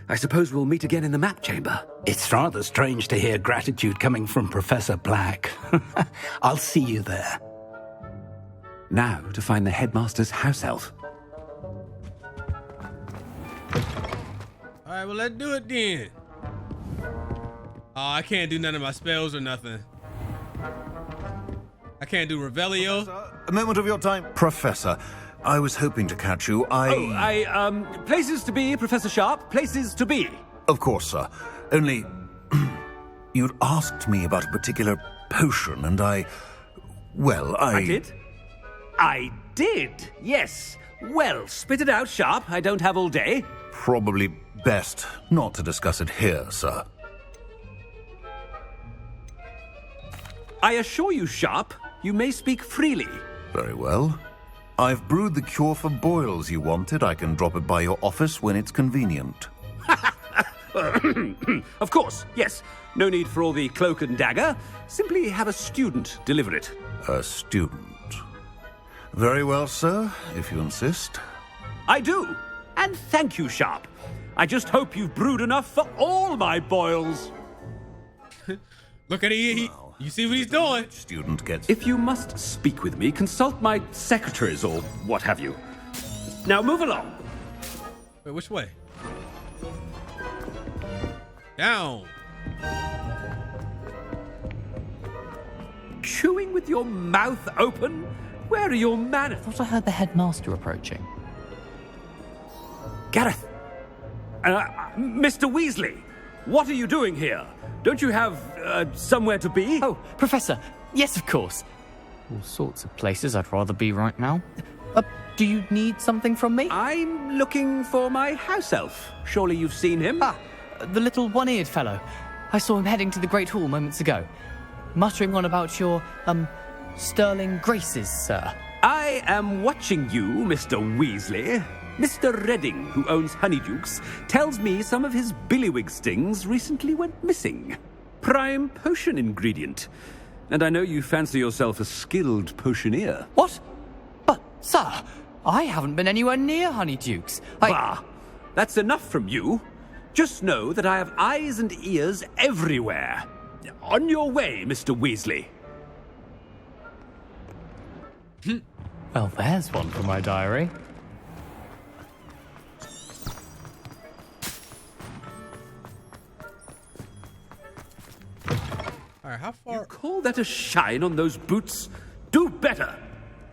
I suppose we'll meet again in the map chamber. It's rather strange to hear gratitude coming from Professor Black. I'll see you there. Now to find the headmaster's house elf. Alright, well, let's do it then. Oh, I can't do none of my spells or nothing. I can't do Revelio. A moment of your time. Professor, I was hoping to catch you. Places to be, Professor Sharp. Places to be. Of course, sir. Only, you'd asked me about a particular potion, and I did? I did, yes. Well, spit it out, Sharp. I don't have all day. Probably best not to discuss it here, sir. I assure you, Sharp, you may speak freely. Very well. I've brewed the cure for boils you wanted. I can drop it by your office when it's convenient. Of course, yes. No need for all the cloak and dagger. Simply have a student deliver it. A student. Very well, sir, if you insist. I do. And thank you, Sharp. I just hope you've brewed enough for all my boils. Look at you see what he's doing. Student gets... If you must speak with me, consult my secretaries or what have you. Now move along. Wait, which way? Down. Chewing with your mouth open? Where are your manners? I thought I heard the headmaster approaching. Gareth! Mr. Weasley, what are you doing here? Don't you have somewhere to be? Oh, Professor, yes, of course. All sorts of places I'd rather be right now. Do you need something from me? I'm looking for my house elf. Surely you've seen him? Ah, the little one-eared fellow. I saw him heading to the Great Hall moments ago, muttering on about your, sterling graces, sir. I am watching you, Mr. Weasley. Mr. Redding, who owns Honeydukes, tells me some of his billywig stings recently went missing. Prime potion ingredient. And I know you fancy yourself a skilled potioneer. What? But, sir, I haven't been anywhere near Honeydukes. Bah! That's enough from you. Just know that I have eyes and ears everywhere. On your way, Mr. Weasley. Well, there's one for my diary. All right, how far? You call that a shine on those boots? Do better.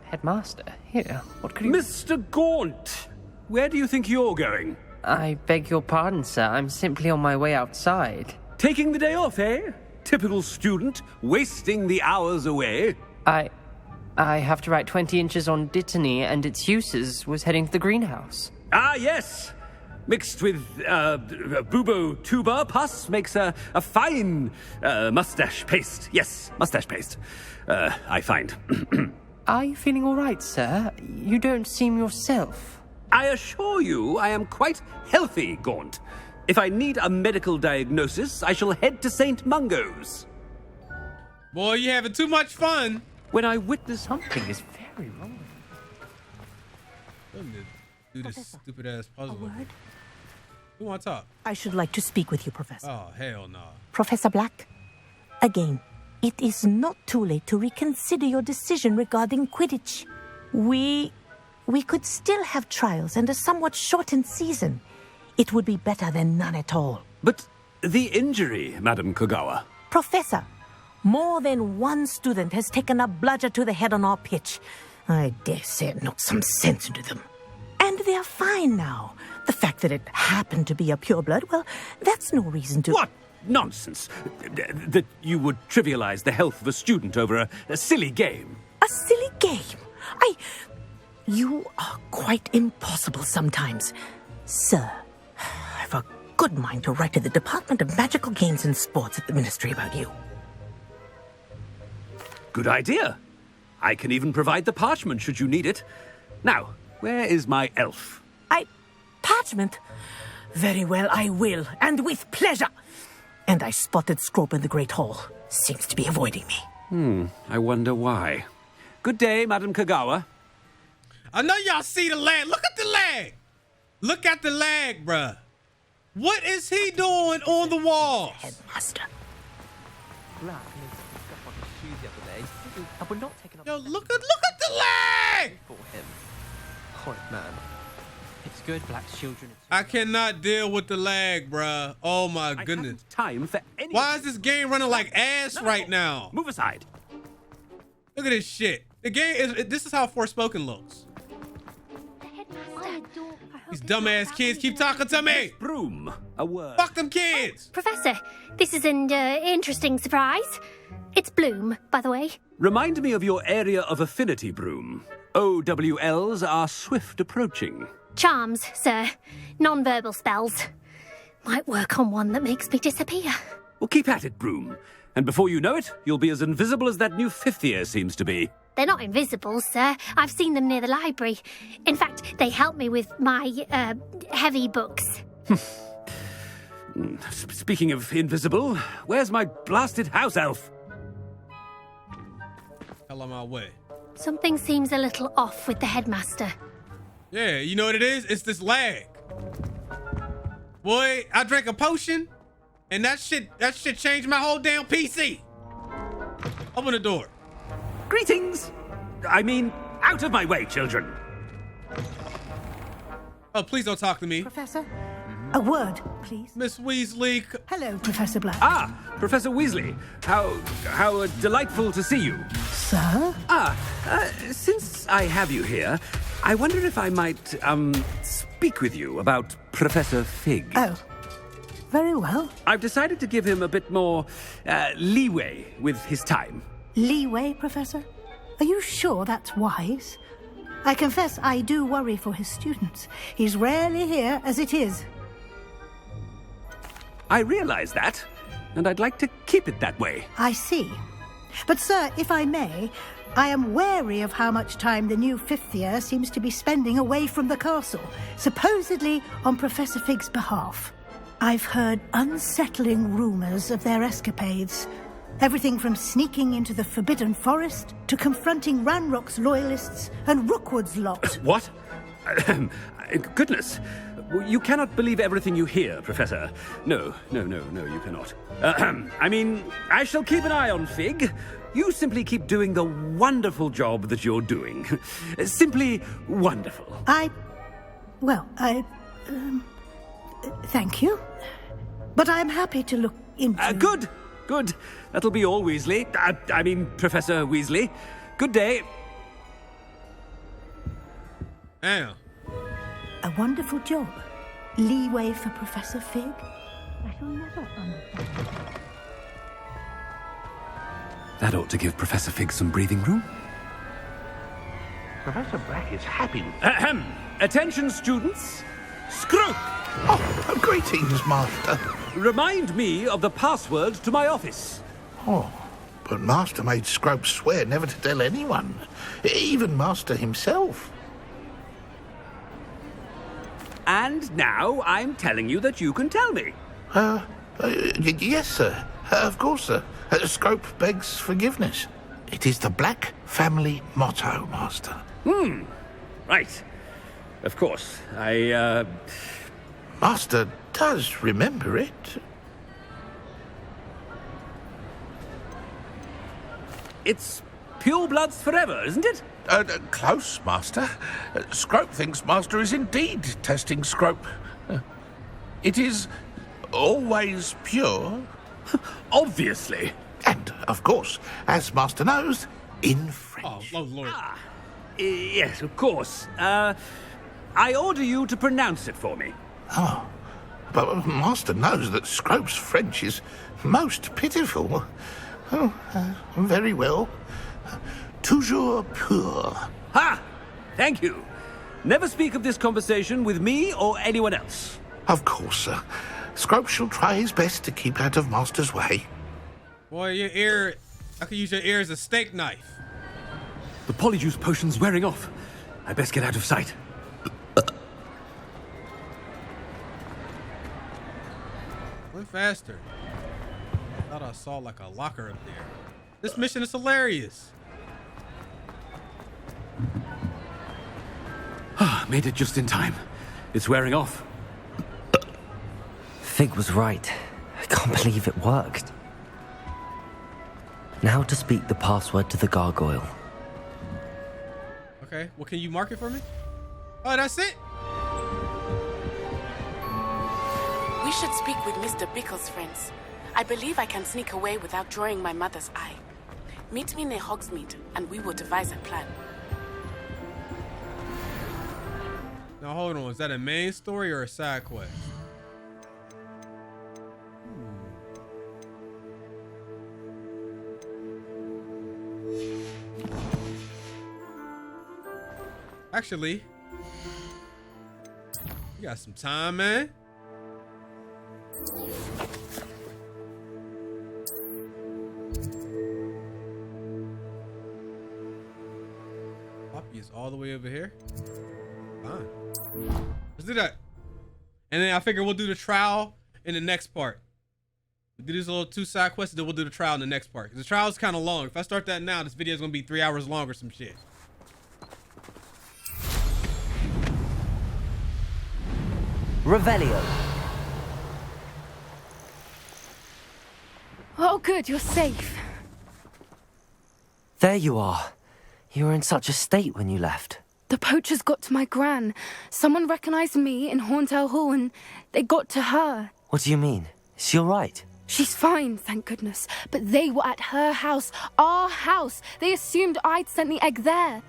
Headmaster, here, what could you... Mr. Gaunt, where do you think you're going? I beg your pardon, sir. I'm simply on my way outside. Taking the day off, eh? typical student, wasting the hours away. I have to write 20 inches on Dittany and its uses was heading to the greenhouse. Ah, yes. Mixed with bubo tuber pus makes a fine mustache paste. Yes, mustache paste. I find. Are you feeling all right, sir? You don't seem yourself. I assure you I am quite healthy, Gaunt. If I need a medical diagnosis, I shall head to St. Mungo's. Boy, you having too much fun. When I witness Something is very wrong. Do this stupid ass puzzle. A word? Who want to talk? I should like to speak with you, Professor. Oh, hell no. Professor Black, again, it is not too late to reconsider your decision regarding Quidditch. We could still have trials and a somewhat shortened season. It would be better than none at all. But the injury, Madam Kogawa. Professor, more than one student has taken a bludger to the head on our pitch. I dare say it knocked some sense into them. And they're fine now. The fact that it happened to be a pureblood, well, that's no reason to... What nonsense! That you would trivialize the health of a student over a silly game. A silly game? You are quite impossible sometimes. Sir, I've a good mind to write to the Department of Magical Games and Sports at the Ministry about you. Good idea. I can even provide the parchment should you need it. Now, where is my elf? Parchment? Very well, I will, and with pleasure. And I spotted Scrope in the Great Hall. Seems to be avoiding me. I wonder why. Good day, Madam Kogawa. I know y'all see the lag. Look at the lag. Look at the lag, bruh. What is he doing on the walls? Headmaster. Yo, look at the lag. For him. Horrid man. It's good, Black children. I cannot deal with the lag, bruh. Oh my goodness. Time for any... Why is this game running like ass right now? Move aside. Look at this shit. The game is. This is how Forspoken looks. These dumbass kids keep talking to me. Broom. A word. Fuck them kids. Professor, this is an interesting surprise. It's Bloom, by the way. Remind me of your area of affinity, Broom. OWLs are swift approaching. Charms, sir. Non-verbal spells. Might work on one that makes me disappear. Well, keep at it, Broom. And before you know it, you'll be as invisible as that new fifth year seems to be. They're not invisible, sir. I've seen them near the library. In fact, they help me with my, heavy books. Speaking of invisible, where's my blasted house elf? Hell on my way. Something seems a little off with the headmaster. Yeah, you know what it is? It's this lag. Boy, I drank a potion, and that shit changed my whole damn PC. Open the door. Greetings! I mean, out of my way, children. Oh, please don't talk to me. Professor, a word, please. Miss Weasley. Hello, Professor Black. Ah, Professor Weasley. How delightful to see you. Sir? Since I have you here, I wonder if I might, speak with you about Professor Fig. Oh, very well. I've decided to give him a bit more, leeway with his time. Leeway, Professor? Are you sure that's wise? I confess I do worry for his students. He's rarely here as it is. I realize that, and I'd like to keep it that way. I see. But, sir, if I may, I am wary of how much time the new fifth year seems to be spending away from the castle, supposedly on Professor Fig's behalf. I've heard unsettling rumours of their escapades. Everything from sneaking into the Forbidden Forest to confronting Ranrock's loyalists and Rookwood's lot. What? Goodness. You cannot believe everything you hear, Professor. No, you cannot. I mean, I shall keep an eye on Fig. You simply keep doing the wonderful job that you're doing. Simply wonderful. Thank you. But I'm happy to look into... Good. That'll be all, Weasley. I mean, Professor Weasley. Good day. Damn. A wonderful job. Leeway for Professor Fig? I shall never understand. That ought to give Professor Fig some breathing room. Professor Black is happy. Ahem. Attention, students. Scrope! Oh, greetings, Master. Remind me of the password to my office. Oh, but Master made Scrope swear never to tell anyone, even Master himself. And now I'm telling you that you can tell me. Yes, sir. Of course, sir. Scrope begs forgiveness. It is the Black family motto, Master. Right. Of course. Master does remember it. It's pure bloods forever, isn't it? Close, Master. Scrope thinks Master is indeed testing Scrope. It is always pure. Obviously. And, of course, as Master knows, in French. Oh, Lord. Yes, of course. I order you to pronounce it for me. Oh, but Master knows that Scrope's French is most pitiful. Oh, very well. Toujours pur. Ha! Thank you. Never speak of this conversation with me or anyone else. Of course, sir. Scrope shall try his best to keep out of Master's way. Boy, your ear... I could use your ear as a steak knife. The Polyjuice potion's wearing off. I best get out of sight. Went faster. I thought I saw like a locker up there. This mission is hilarious. Made it just in time. It's wearing off. Fig was right. I can't believe it worked. Now to speak the password to the gargoyle. Okay, well, can you mark it for me? Oh, that's it? We should speak with Mr. Bickle's friends. I believe I can sneak away without drawing my mother's eye. Meet me near Hogsmeade, and we will devise a plan. Now, hold on. Is that a main story or a side quest? Actually, you got some time, man. Poppy is all the way over here. Fine. Let's do that. And then I figure we'll do the trial in the next part. We do these little 2 side quests, then we'll do the trial in the next part. The trial is kind of long. If I start that now, this video is going to be 3 hours long or some shit. Revelio. Oh, good, you're safe. There you are. You were in such a state when you left. The poachers got to my gran. Someone recognized me in Horntail Hall and they got to her. What do you mean? Is she all right? She's fine, thank goodness. But they were at her house, our house. They assumed I'd sent the egg there.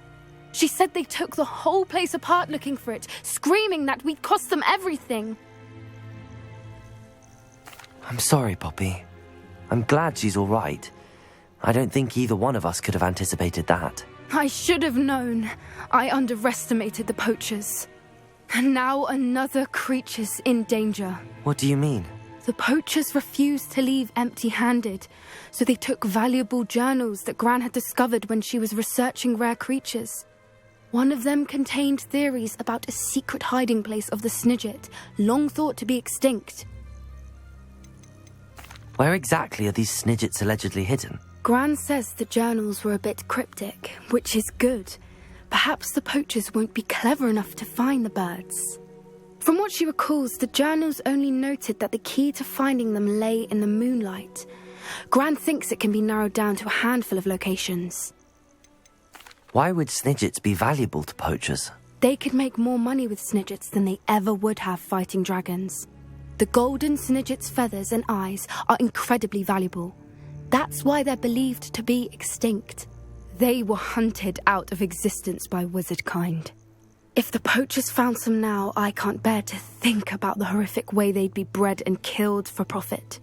She said they took the whole place apart looking for it, screaming that we'd cost them everything. I'm sorry, Poppy. I'm glad she's all right. I don't think either one of us could have anticipated that. I should have known. I underestimated the poachers. And now another creature's in danger. What do you mean? The poachers refused to leave empty-handed, so they took valuable journals that Gran had discovered when she was researching rare creatures. One of them contained theories about a secret hiding place of the Snidget, long thought to be extinct. Where exactly are these Snidgets allegedly hidden? Gran says the journals were a bit cryptic, which is good. Perhaps the poachers won't be clever enough to find the birds. From what she recalls, the journals only noted that the key to finding them lay in the moonlight. Gran thinks it can be narrowed down to a handful of locations. Why would Snidgets be valuable to poachers? They could make more money with Snidgets than they ever would have fighting dragons. The golden Snidget's feathers and eyes are incredibly valuable. That's why they're believed to be extinct. They were hunted out of existence by wizard kind. If the poachers found some now, I can't bear to think about the horrific way they'd be bred and killed for profit.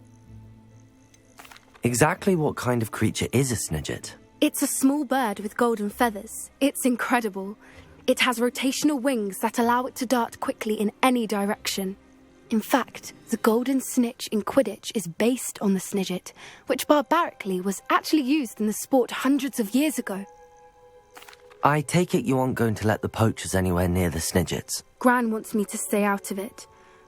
Exactly what kind of creature is a snidget? It's a small bird with golden feathers. It's incredible. It has rotational wings that allow it to dart quickly in any direction. In fact, the golden snitch in Quidditch is based on the snidget, which barbarically was actually used in the sport hundreds of years ago. I take it you aren't going to let the poachers anywhere near the snidgets. Gran wants me to stay out of it,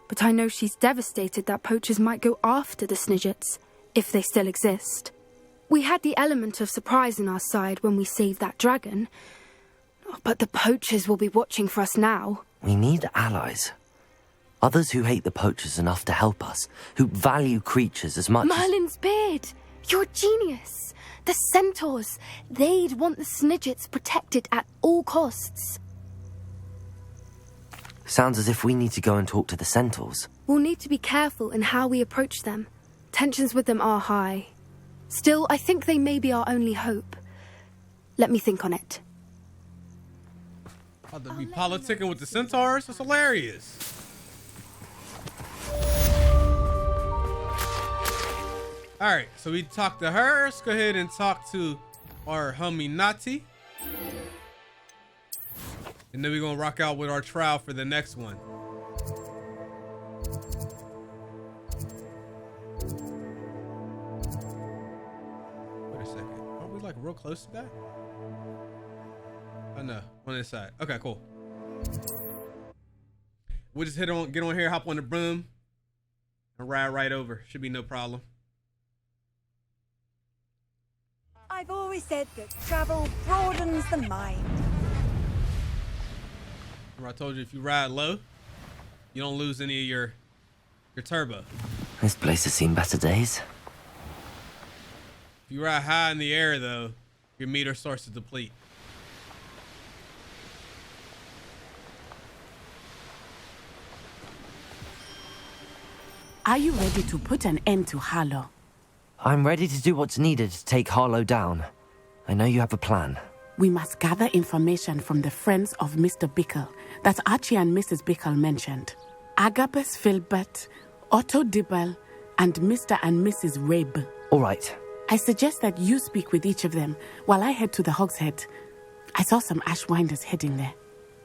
but I know she's devastated that poachers might go after the snidgets, if they still exist. We had the element of surprise on our side when we saved that dragon, but the poachers will be watching for us now. We need allies. Others who hate the poachers enough to help us, who value creatures as much Merlin's beard! You're a genius! The centaurs! They'd want the snidgets protected at all costs. Sounds as if we need to go and talk to the centaurs. We'll need to be careful in how we approach them. Tensions with them are high. Still, I think they may be our only hope. Let me think on it. Oh, to be politicking with the centaurs? That's hilarious. Alright, so we talked to her. Let's go ahead and talk to our homie Nati. And then we're gonna rock out with our trial for the next one. Wait a second. Aren't we like real close to that? Oh no, on this side. Okay, cool. We'll just get on here, hop on the broom, and ride right over. Should be no problem. I've always said that travel broadens the mind. Remember I told you if you ride low, you don't lose any of your turbo. This place has seen better days. If you ride high in the air though, your meter starts to deplete. Are you ready to put an end to Harlow? I'm ready to do what's needed to take Harlow down. I know you have a plan. We must gather information from the friends of Mr. Bickle that Archie and Mrs. Bickle mentioned. Agabus Filbert, Otto Dibble, and Mr. and Mrs. Rabe. All right. I suggest that you speak with each of them while I head to the Hogshead. I saw some Ashwinders heading there.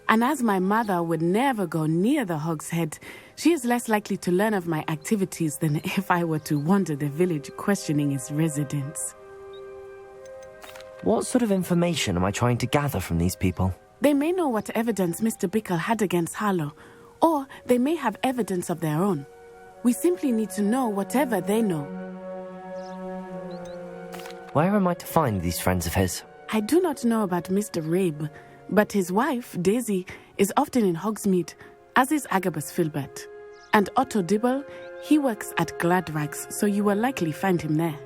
And as my mother would never go near the Hogshead, she is less likely to learn of my activities than if I were to wander the village questioning its residents. What sort of information am I trying to gather from these people? They may know what evidence Mr. Bickle had against Harlow, or they may have evidence of their own. We simply need to know whatever they know. Where am I to find these friends of his? I do not know about Mr. Rabe, but his wife, Daisy, is often in Hogsmeade, as is Agabus Filbert. And Otto Dibble, he works at Gladrags, so you will likely find him there.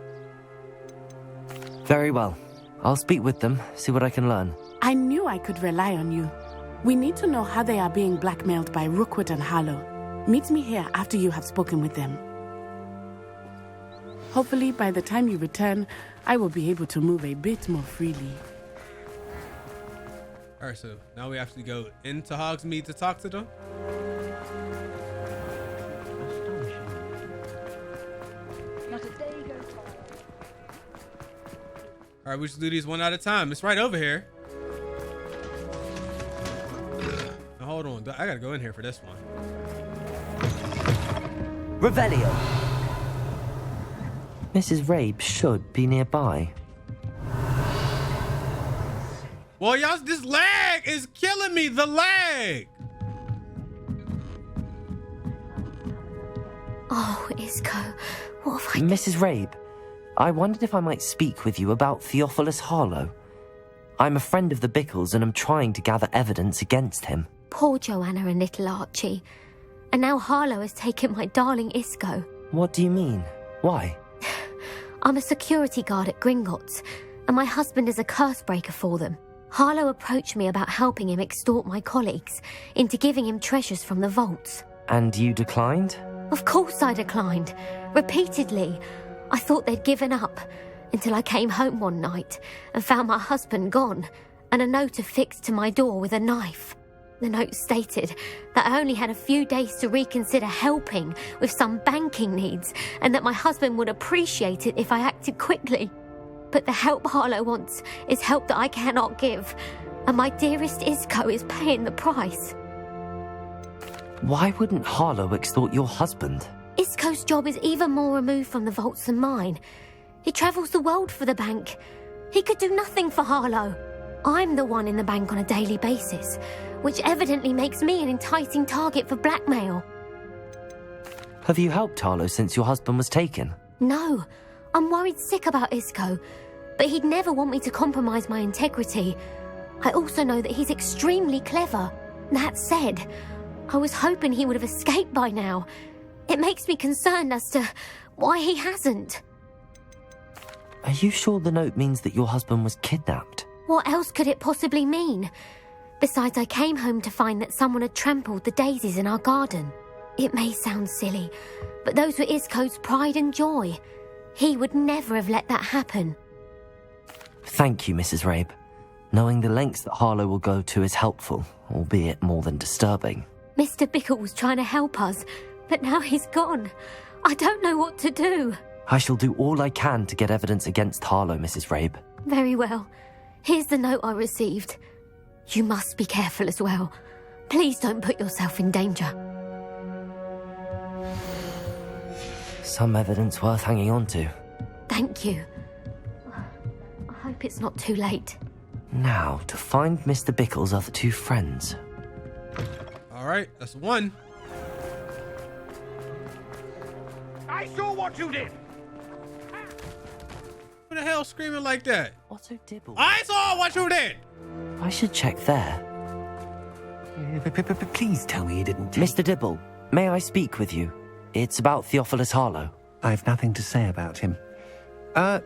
Very well. I'll speak with them, see what I can learn. I knew I could rely on you. We need to know how they are being blackmailed by Rookwood and Harlow. Meet me here after you have spoken with them. Hopefully, by the time you return, I will be able to move a bit more freely. Alright, so now we actually go into Hogsmeade to talk to them. Alright, we should do these one at a time. It's right over here. Now, hold on. I gotta go in here for this one. Revelio. Mrs. Rabe should be nearby. Well, y'all, this lag is killing me. The lag. Oh, Isco, what have I... Mrs. Rabe, I wondered if I might speak with you about Theophilus Harlow. I'm a friend of the Bickles and I'm trying to gather evidence against him. Poor Joanna and little Archie. And now Harlow has taken my darling Isco. What do you mean? Why? I'm a security guard at Gringotts, and my husband is a curse breaker for them. Harlow approached me about helping him extort my colleagues into giving him treasures from the vaults. And you declined? Of course I declined. Repeatedly. I thought they'd given up, until I came home one night and found my husband gone, and a note affixed to my door with a knife. The note stated that I only had a few days to reconsider helping with some banking needs and that my husband would appreciate it if I acted quickly. But the help Harlow wants is help that I cannot give, and my dearest Isco is paying the price. Why wouldn't Harlow extort your husband? Isco's job is even more removed from the vaults than mine. He travels the world for the bank. He could do nothing for Harlow. I'm the one in the bank on a daily basis, which evidently makes me an enticing target for blackmail. Have you helped Harlow since your husband was taken? No, I'm worried sick about Isco, but he'd never want me to compromise my integrity. I also know that he's extremely clever. That said, I was hoping he would have escaped by now. It makes me concerned as to why he hasn't. Are you sure the note means that your husband was kidnapped? What else could it possibly mean? Besides, I came home to find that someone had trampled the daisies in our garden. It may sound silly, but those were Isco's pride and joy. He would never have let that happen. Thank you, Mrs. Rabe. Knowing the lengths that Harlow will go to is helpful, albeit more than disturbing. Mr. Bickle was trying to help us, but now he's gone. I don't know what to do. I shall do all I can to get evidence against Harlow, Mrs. Rabe. Very well. Here's the note I received. You must be careful as well. Please don't put yourself in danger. Some evidence worth hanging on to. Thank you. I hope it's not too late. Now, to find Mr. Bickle's other two friends. All right, that's one. I saw what you did! Who the hell screaming like that? Otto Dibble. I saw what you did! I should check there. Please tell me you didn't take... Mr. Dibble, may I speak with you? It's about Theophilus Harlow. I've nothing to say about him.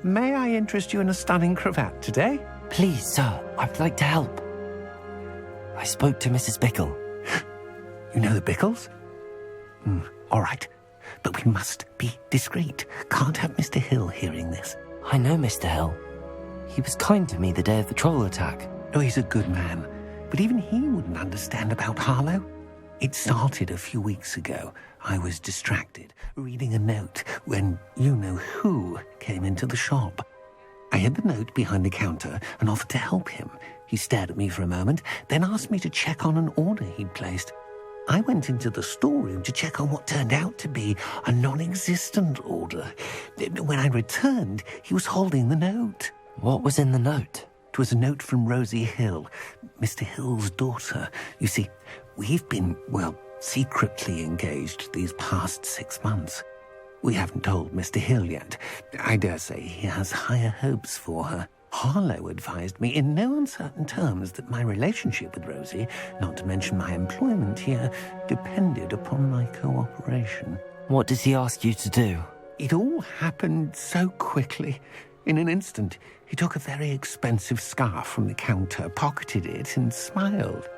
May I interest you in a stunning cravat today? Please, sir, I'd like to help. I spoke to Mrs. Bickle. You know the Bickles? All right. But we must be discreet. Can't have Mr. Hill hearing this. I know Mr. Hill. He was kind to me the day of the troll attack. Oh, he's a good man. But even he wouldn't understand about Harlow. It started a few weeks ago. I was distracted, reading a note, when you-know-who came into the shop. I hid the note behind the counter and offered to help him. He stared at me for a moment, then asked me to check on an order he'd placed. I went into the storeroom to check on what turned out to be a non-existent order. When I returned, he was holding the note. What was in the note? It was a note from Rosie Hill, Mr. Hill's daughter. You see, we've been, secretly engaged these past 6 months. We haven't told Mr. Hill yet. I dare say he has higher hopes for her. Harlow advised me in no uncertain terms that my relationship with Rosie, not to mention my employment here, depended upon my cooperation. What does he ask you to do? It all happened so quickly. In an instant, he took a very expensive scarf from the counter, pocketed it, and smiled.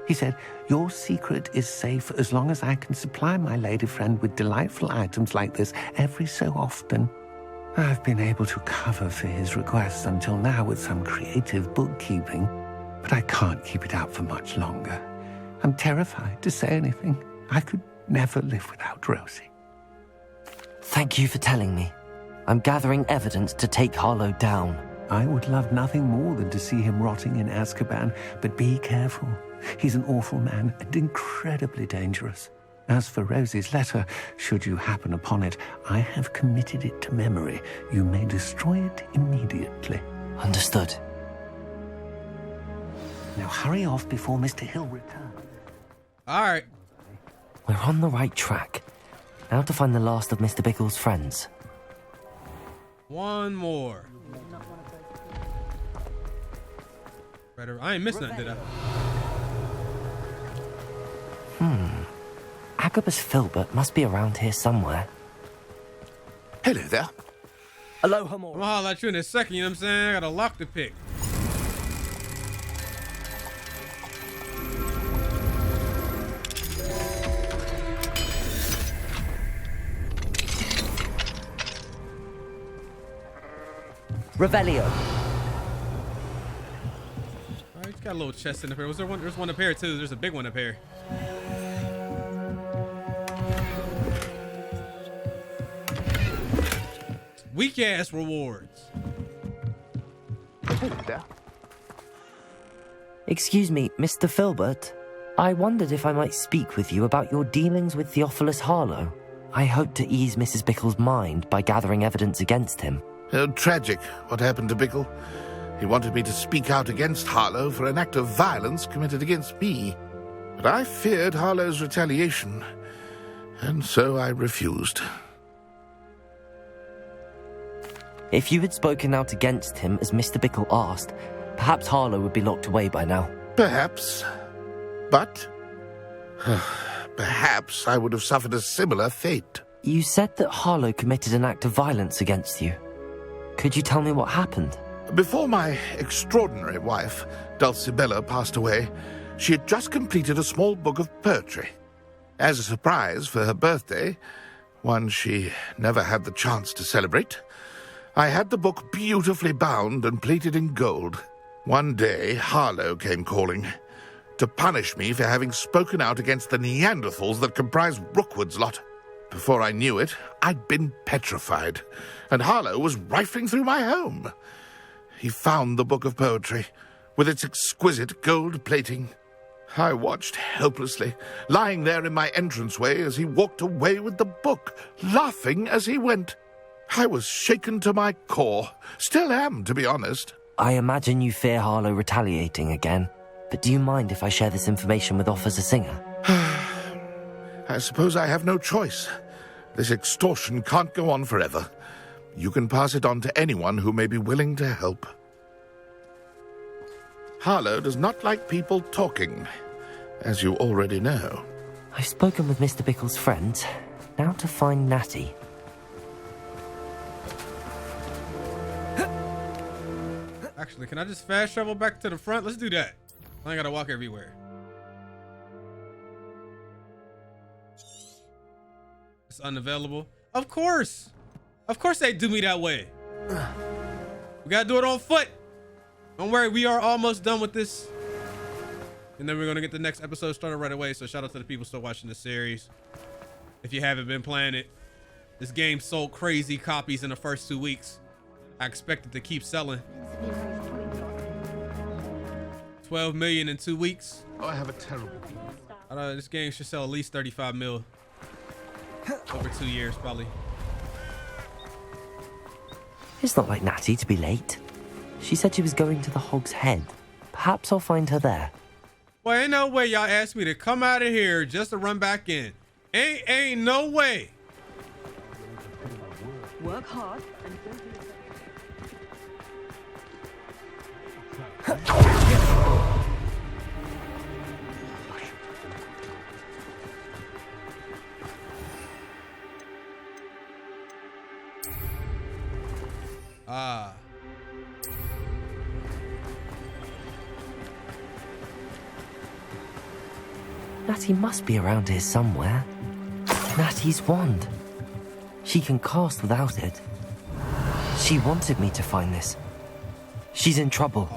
He said, "Your secret is safe as long as I can supply my lady friend with delightful items like this every so often." I've been able to cover for his requests until now with some creative bookkeeping, but I can't keep it up for much longer. I'm terrified to say anything. I could never live without Rosie. Thank you for telling me. I'm gathering evidence to take Harlow down. I would love nothing more than to see him rotting in Azkaban, but be careful. He's an awful man and incredibly dangerous. As for Rosie's letter, should you happen upon it, I have committed it to memory. You may destroy it immediately. Understood. Now hurry off before Mr. Hill returns. All right. We're on the right track. Now to find the last of Mr. Bickle's friends. One more. I ain't missing nothing, did I? Agabus Filbert must be around here somewhere. Hello there. Aloha, I'm gonna holler at you in a second, you know what I'm saying? I got a lock to pick. Revelio. Alright, got a little chest in up here. Was there one? There's one up here too. There's a big one up here. Weak ass rewards. Excuse me, Mr. Filbert. I wondered if I might speak with you about your dealings with Theophilus Harlow. I hope to ease Mrs. Bickle's mind by gathering evidence against him. Tragic what happened to Bickle. He wanted me to speak out against Harlow for an act of violence committed against me. But I feared Harlow's retaliation, and so I refused. If you had spoken out against him as Mr. Bickle asked, perhaps Harlow would be locked away by now. Perhaps. But perhaps I would have suffered a similar fate. You said that Harlow committed an act of violence against you. Could you tell me what happened? Before my extraordinary wife, Dulcibella, passed away, she had just completed a small book of poetry. As a surprise for her birthday, one she never had the chance to celebrate, I had the book beautifully bound and plated in gold. One day, Harlow came calling to punish me for having spoken out against the Neanderthals that comprise Rookwood's lot. Before I knew it, I'd been petrified, and Harlow was rifling through my home. He found the book of poetry, with its exquisite gold plating. I watched helplessly, lying there in my entranceway as he walked away with the book, laughing as he went. I was shaken to my core. Still am, to be honest. I imagine you fear Harlow retaliating again, but do you mind if I share this information with Officer Singer? I suppose I have no choice. This extortion can't go on forever. You can pass it on to anyone who may be willing to help. Harlow does not like people talking, as you already know. I've spoken with Mr. Bickle's friends. Now to find Natty. Actually, can I just fast travel back to the front? Let's do that. I ain't gotta walk everywhere. It's unavailable. Of course they do me that way. We gotta do it on foot. Don't worry, we are almost done with this. And then we're gonna get the next episode started right away. So shout out to the people still watching the series. If you haven't been playing it, this game sold crazy copies in the first 2 weeks. I expect it to keep selling. 12 million in 2 weeks. Oh, I have a terrible... This game should sell at least 35 mil. Over 2 years, probably. It's not like Natty to be late. She said she was going to the Hog's Head. Perhaps I'll find her there. Well, ain't no way y'all asked me to come out of here just to run back in. Ain't no way. Work hard and don't be Natty must be around here somewhere. Natty's wand. She can cast without it. She wanted me to find this. She's in trouble.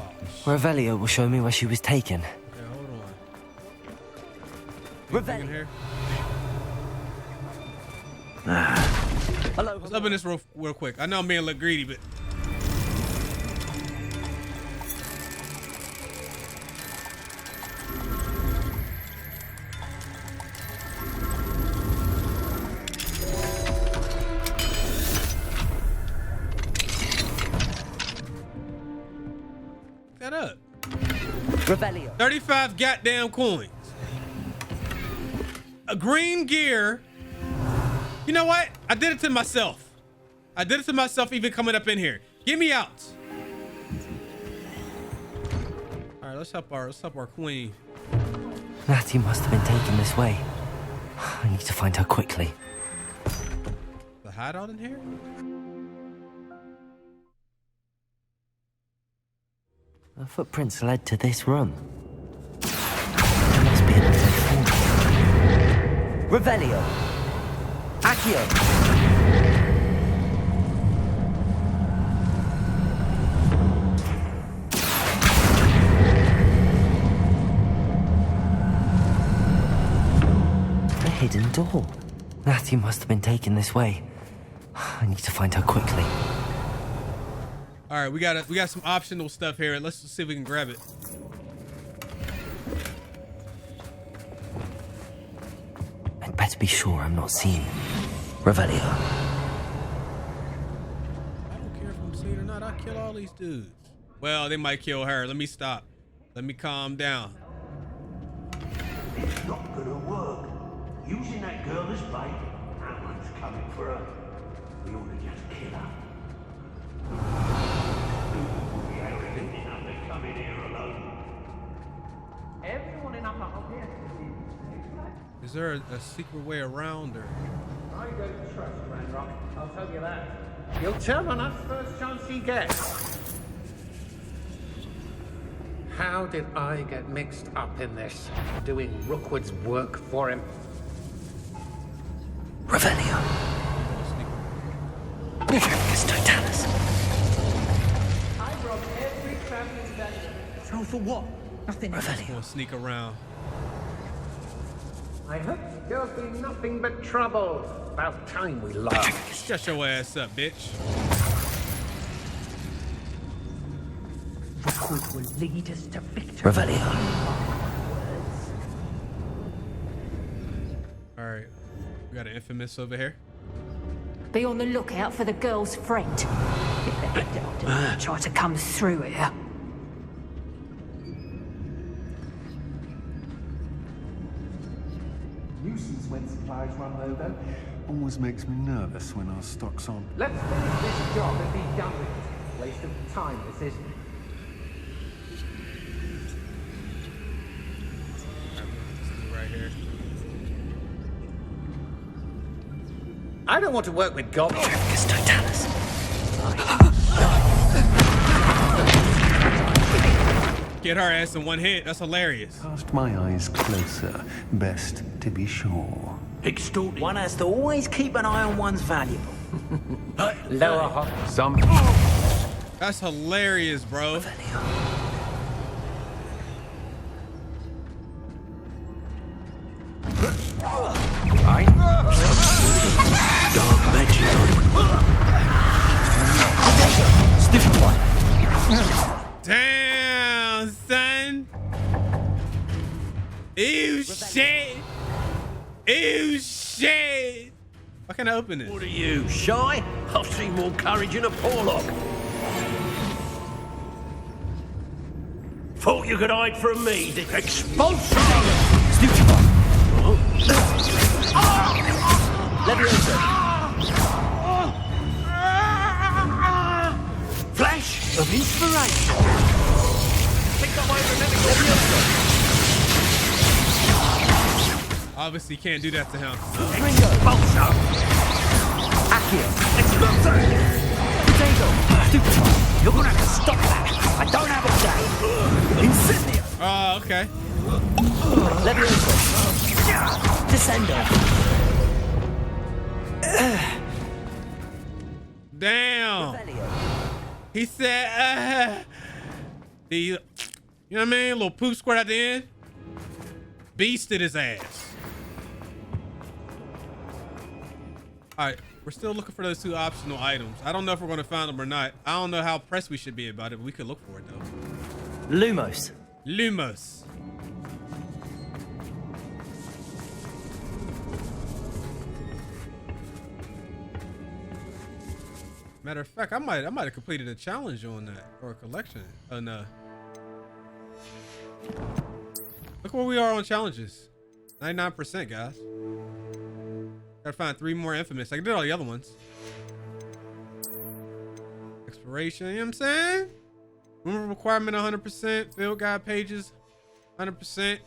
Revelio will show me where she was taken. Yeah, hold on. Revelio. Here? Hello. Let's open this real quick. I know I'm being a little greedy, but... up. Revelio. 35 goddamn coins. A green gear. You know what? I did it to myself. I did it to myself even coming up in here. Get me out. All right, let's help our queen. Natty must have been taken this way. I need to find her quickly. The hideout in here? Her footprints led to this room. There must be another way forward. Revelio. Accio. hidden door. Natty must have been taken this way. I need to find her quickly. All right, we got some optional stuff here. Let's see if we can grab it. I'd better be sure I'm not seen. Revelio. I don't care if I'm seen or not. I'll kill all these dudes. Well, they might kill her. Let me stop. Let me calm down. It's not gonna work. Using that girl as bait. That one's coming for her. We ought to just kill her. We arrogant enough to come in here alone. Everyone in Upper Hogwarts. Is there a secret way around her? I don't trust Ranrock, I'll tell you that. He'll turn on us first chance he gets. How did I get mixed up in this? Doing Rookwood's work for him? Revelio. Totalis. I robbed every traveling vendor. So for what? Nothing. Revelio. We'll sneak around. I hope there'll be nothing but trouble. About time we learned. Shut your ass up, bitch. Rookwood will lead us to victory. Revelio. All right, we got an infamous over here. Be on the lookout for the girl's friend. If they try to come through here. Nuisance when supplies run low, though. Always makes me nervous when our stock's on. Let's finish this job and be done with it. Waste of time, this is. Right here. I don't want to work with goblins. Get her ass in one hit. That's hilarious. Cast my eyes closer, best to be sure. Extorted. One has to always keep an eye on one's valuable. Lower hot. Some. That's hilarious, bro. Dark magic. Stiff one. Damn, son. Ew, shit. Ew, shit. Why can't I open it? What are you, shy? I've seen more courage in a Porlock. Thought you could hide from me, the expulsion! Flash of inspiration. Think that way remember Obviously, you can't do that to him. Expulsion! Accio. Potato. You're gonna have to stop that. I don't have a day. Incendio. Oh, okay. Levioso. Descendo. Damn. He said, you know what I mean? A little poop squirt at the end. Beasted his ass. All right, we're still looking for those two optional items. I don't know if we're going to find them or not. I don't know how pressed we should be about it, but we could look for it though. Lumos. Lumos. Matter of fact, I might have completed a challenge on that or a collection. Oh no. Look where we are on challenges. 99%, guys. Gotta find 3 more infamous. I did all the other ones. Exploration, you know what I'm saying? Remember requirement 100%. Field guide pages 100%.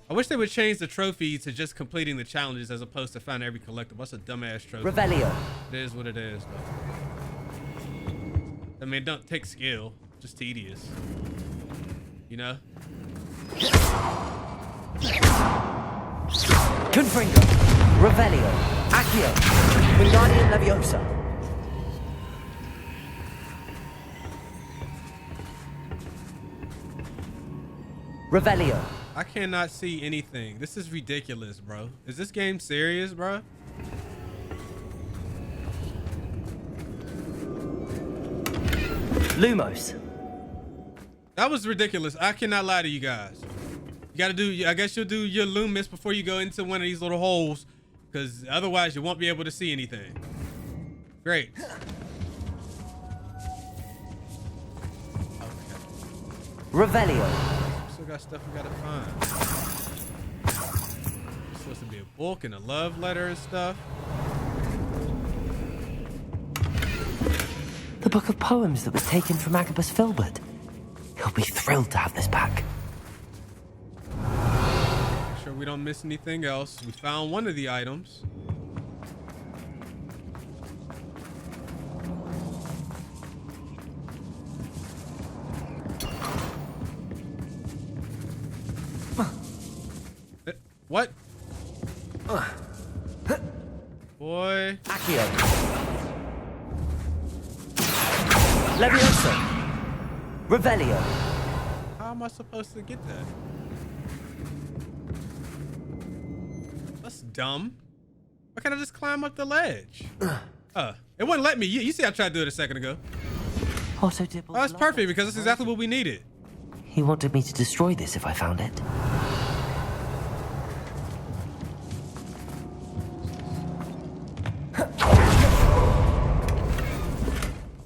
I wish they would change the trophy to just completing the challenges as opposed to finding every collectible. That's a dumbass trophy. Revelio. It is what it is, though. I mean, it don't take skill. Just tedious. You know? Confringo. Revelio. Accio. Wingardium Leviosa. Revelio. I cannot see anything. This is ridiculous, bro. Is this game serious, bro? Lumos. That was ridiculous. I cannot lie to you guys. You gotta do, I guess you'll do your Loomis before you go into one of these little holes, because otherwise you won't be able to see anything. Great. Revelio. Still got stuff we gotta find. It's supposed to be a book and a love letter and stuff. The book of poems that was taken from Agabus Filbert. He'll be thrilled to have this back. Make sure we don't miss anything else. We found one of the items. What? Boy. Accio. Levioso. Revelio. How am I supposed to get that? That's dumb. Why can't I just climb up the ledge? It wouldn't let me. You see I tried to do it a second ago. Auto dibble. Oh, that's perfect because that's exactly what we needed. He wanted me to destroy this if I found it.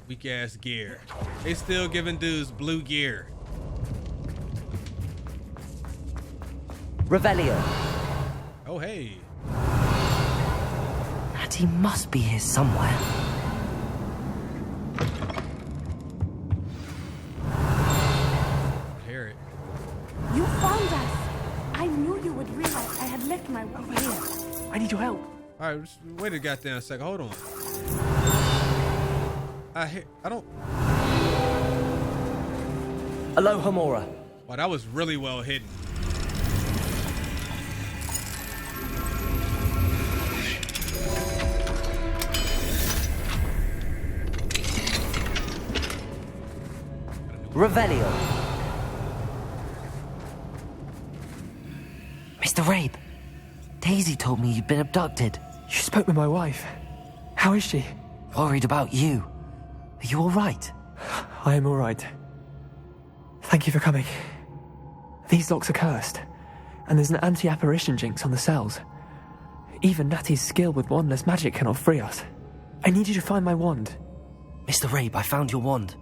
Weak ass gear. They still giving dudes blue gear. Revelio. Oh, hey. And he must be here somewhere. I hear it. You found us. I knew you would realize I had left my wife here. I need your help. All right, just wait a goddamn second. Hold on. I don't. Aloha Mora. Wow, that was really well hidden. Revelio. Mr. Rabe, Daisy told me you'd been abducted. You spoke with my wife. How is she? Worried about you. Are you all right? I am all right. Thank you for coming. These locks are cursed, and there's an anti-apparition jinx on the cells. Even Natty's skill with wandless magic cannot free us. I need you to find my wand. Mr. Rabe, I found your wand.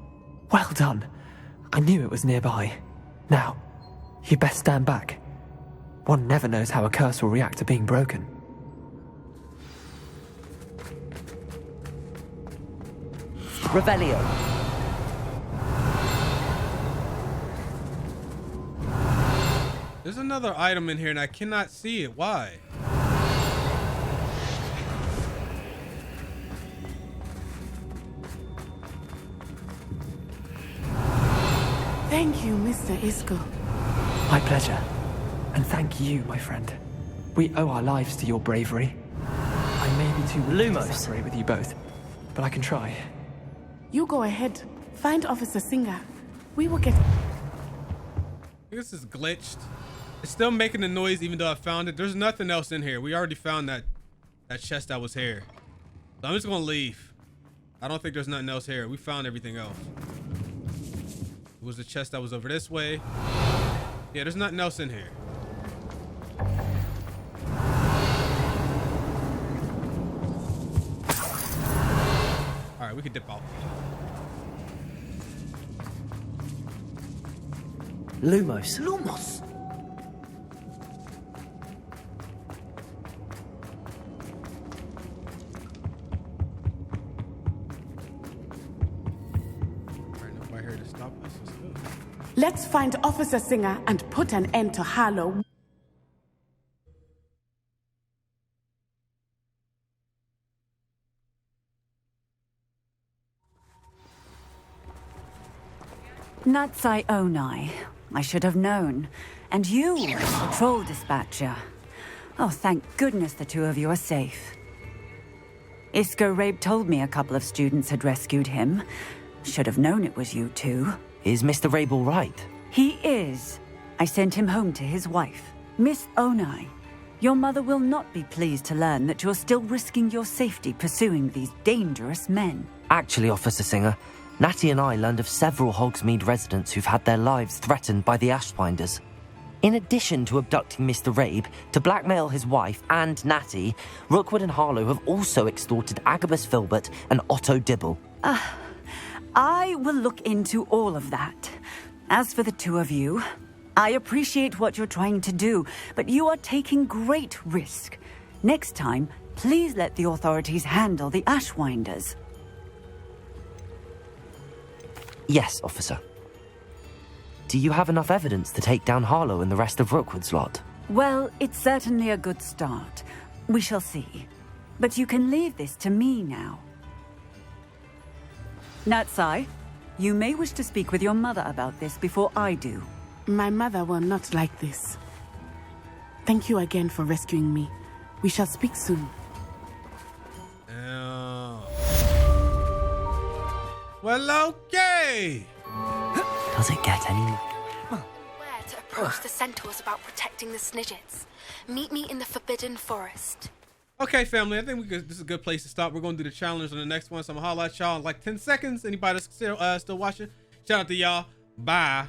Well done. I knew it was nearby. Now, you best stand back. One never knows how a curse will react to being broken. Revelio. There's another item in here and I cannot see it. Why? Thank you, Mr. Isco. My pleasure. And thank you, my friend. We owe our lives to your bravery. I may be too weak to separate with you both, but I can try. You go ahead. Find Officer Singer. We will get... This is glitched. It's still making the noise even though I found it. There's nothing else in here. We already found that chest that was here. So I'm just gonna leave. I don't think there's nothing else here. We found everything else. It was the chest that was over this way. Yeah, there's nothing else in here. All right, we can dip out. Lumos. Lumos. Let's find Officer Singer and put an end to Harlow. Natsai Onai. I should have known. And you, patrol dispatcher. Oh, thank goodness the two of you are safe. Isco Rabe told me a couple of students had rescued him. Should have known it was you two. Is Mr. Rabe all right? He is. I sent him home to his wife, Miss Onai. Your mother will not be pleased to learn that you're still risking your safety pursuing these dangerous men. Actually, Officer Singer, Natty and I learned of several Hogsmeade residents who've had their lives threatened by the Ashwinders. In addition to abducting Mr. Rabe to blackmail his wife and Natty, Rookwood and Harlow have also extorted Agabus Filbert and Otto Dibble. I will look into all of that. As for the two of you, I appreciate what you're trying to do, but you are taking great risk. Next time, please let the authorities handle the Ashwinders. Yes, officer. Do you have enough evidence to take down Harlow and the rest of Rookwood's lot? Well, it's certainly a good start. We shall see. But you can leave this to me now. Natsai, you may wish to speak with your mother about this before I do. My mother will not like this. Thank you again for rescuing me. We shall speak soon. Well, okay. Does it get any more? Where to approach the centaurs about protecting the Snidgets. Meet me in the Forbidden Forest. Okay, family, I think this is a good place to stop. We're going to do the challenge on the next one, so I'm going to holler at y'all in like 10 seconds. Anybody that's still watching, shout out to y'all. Bye.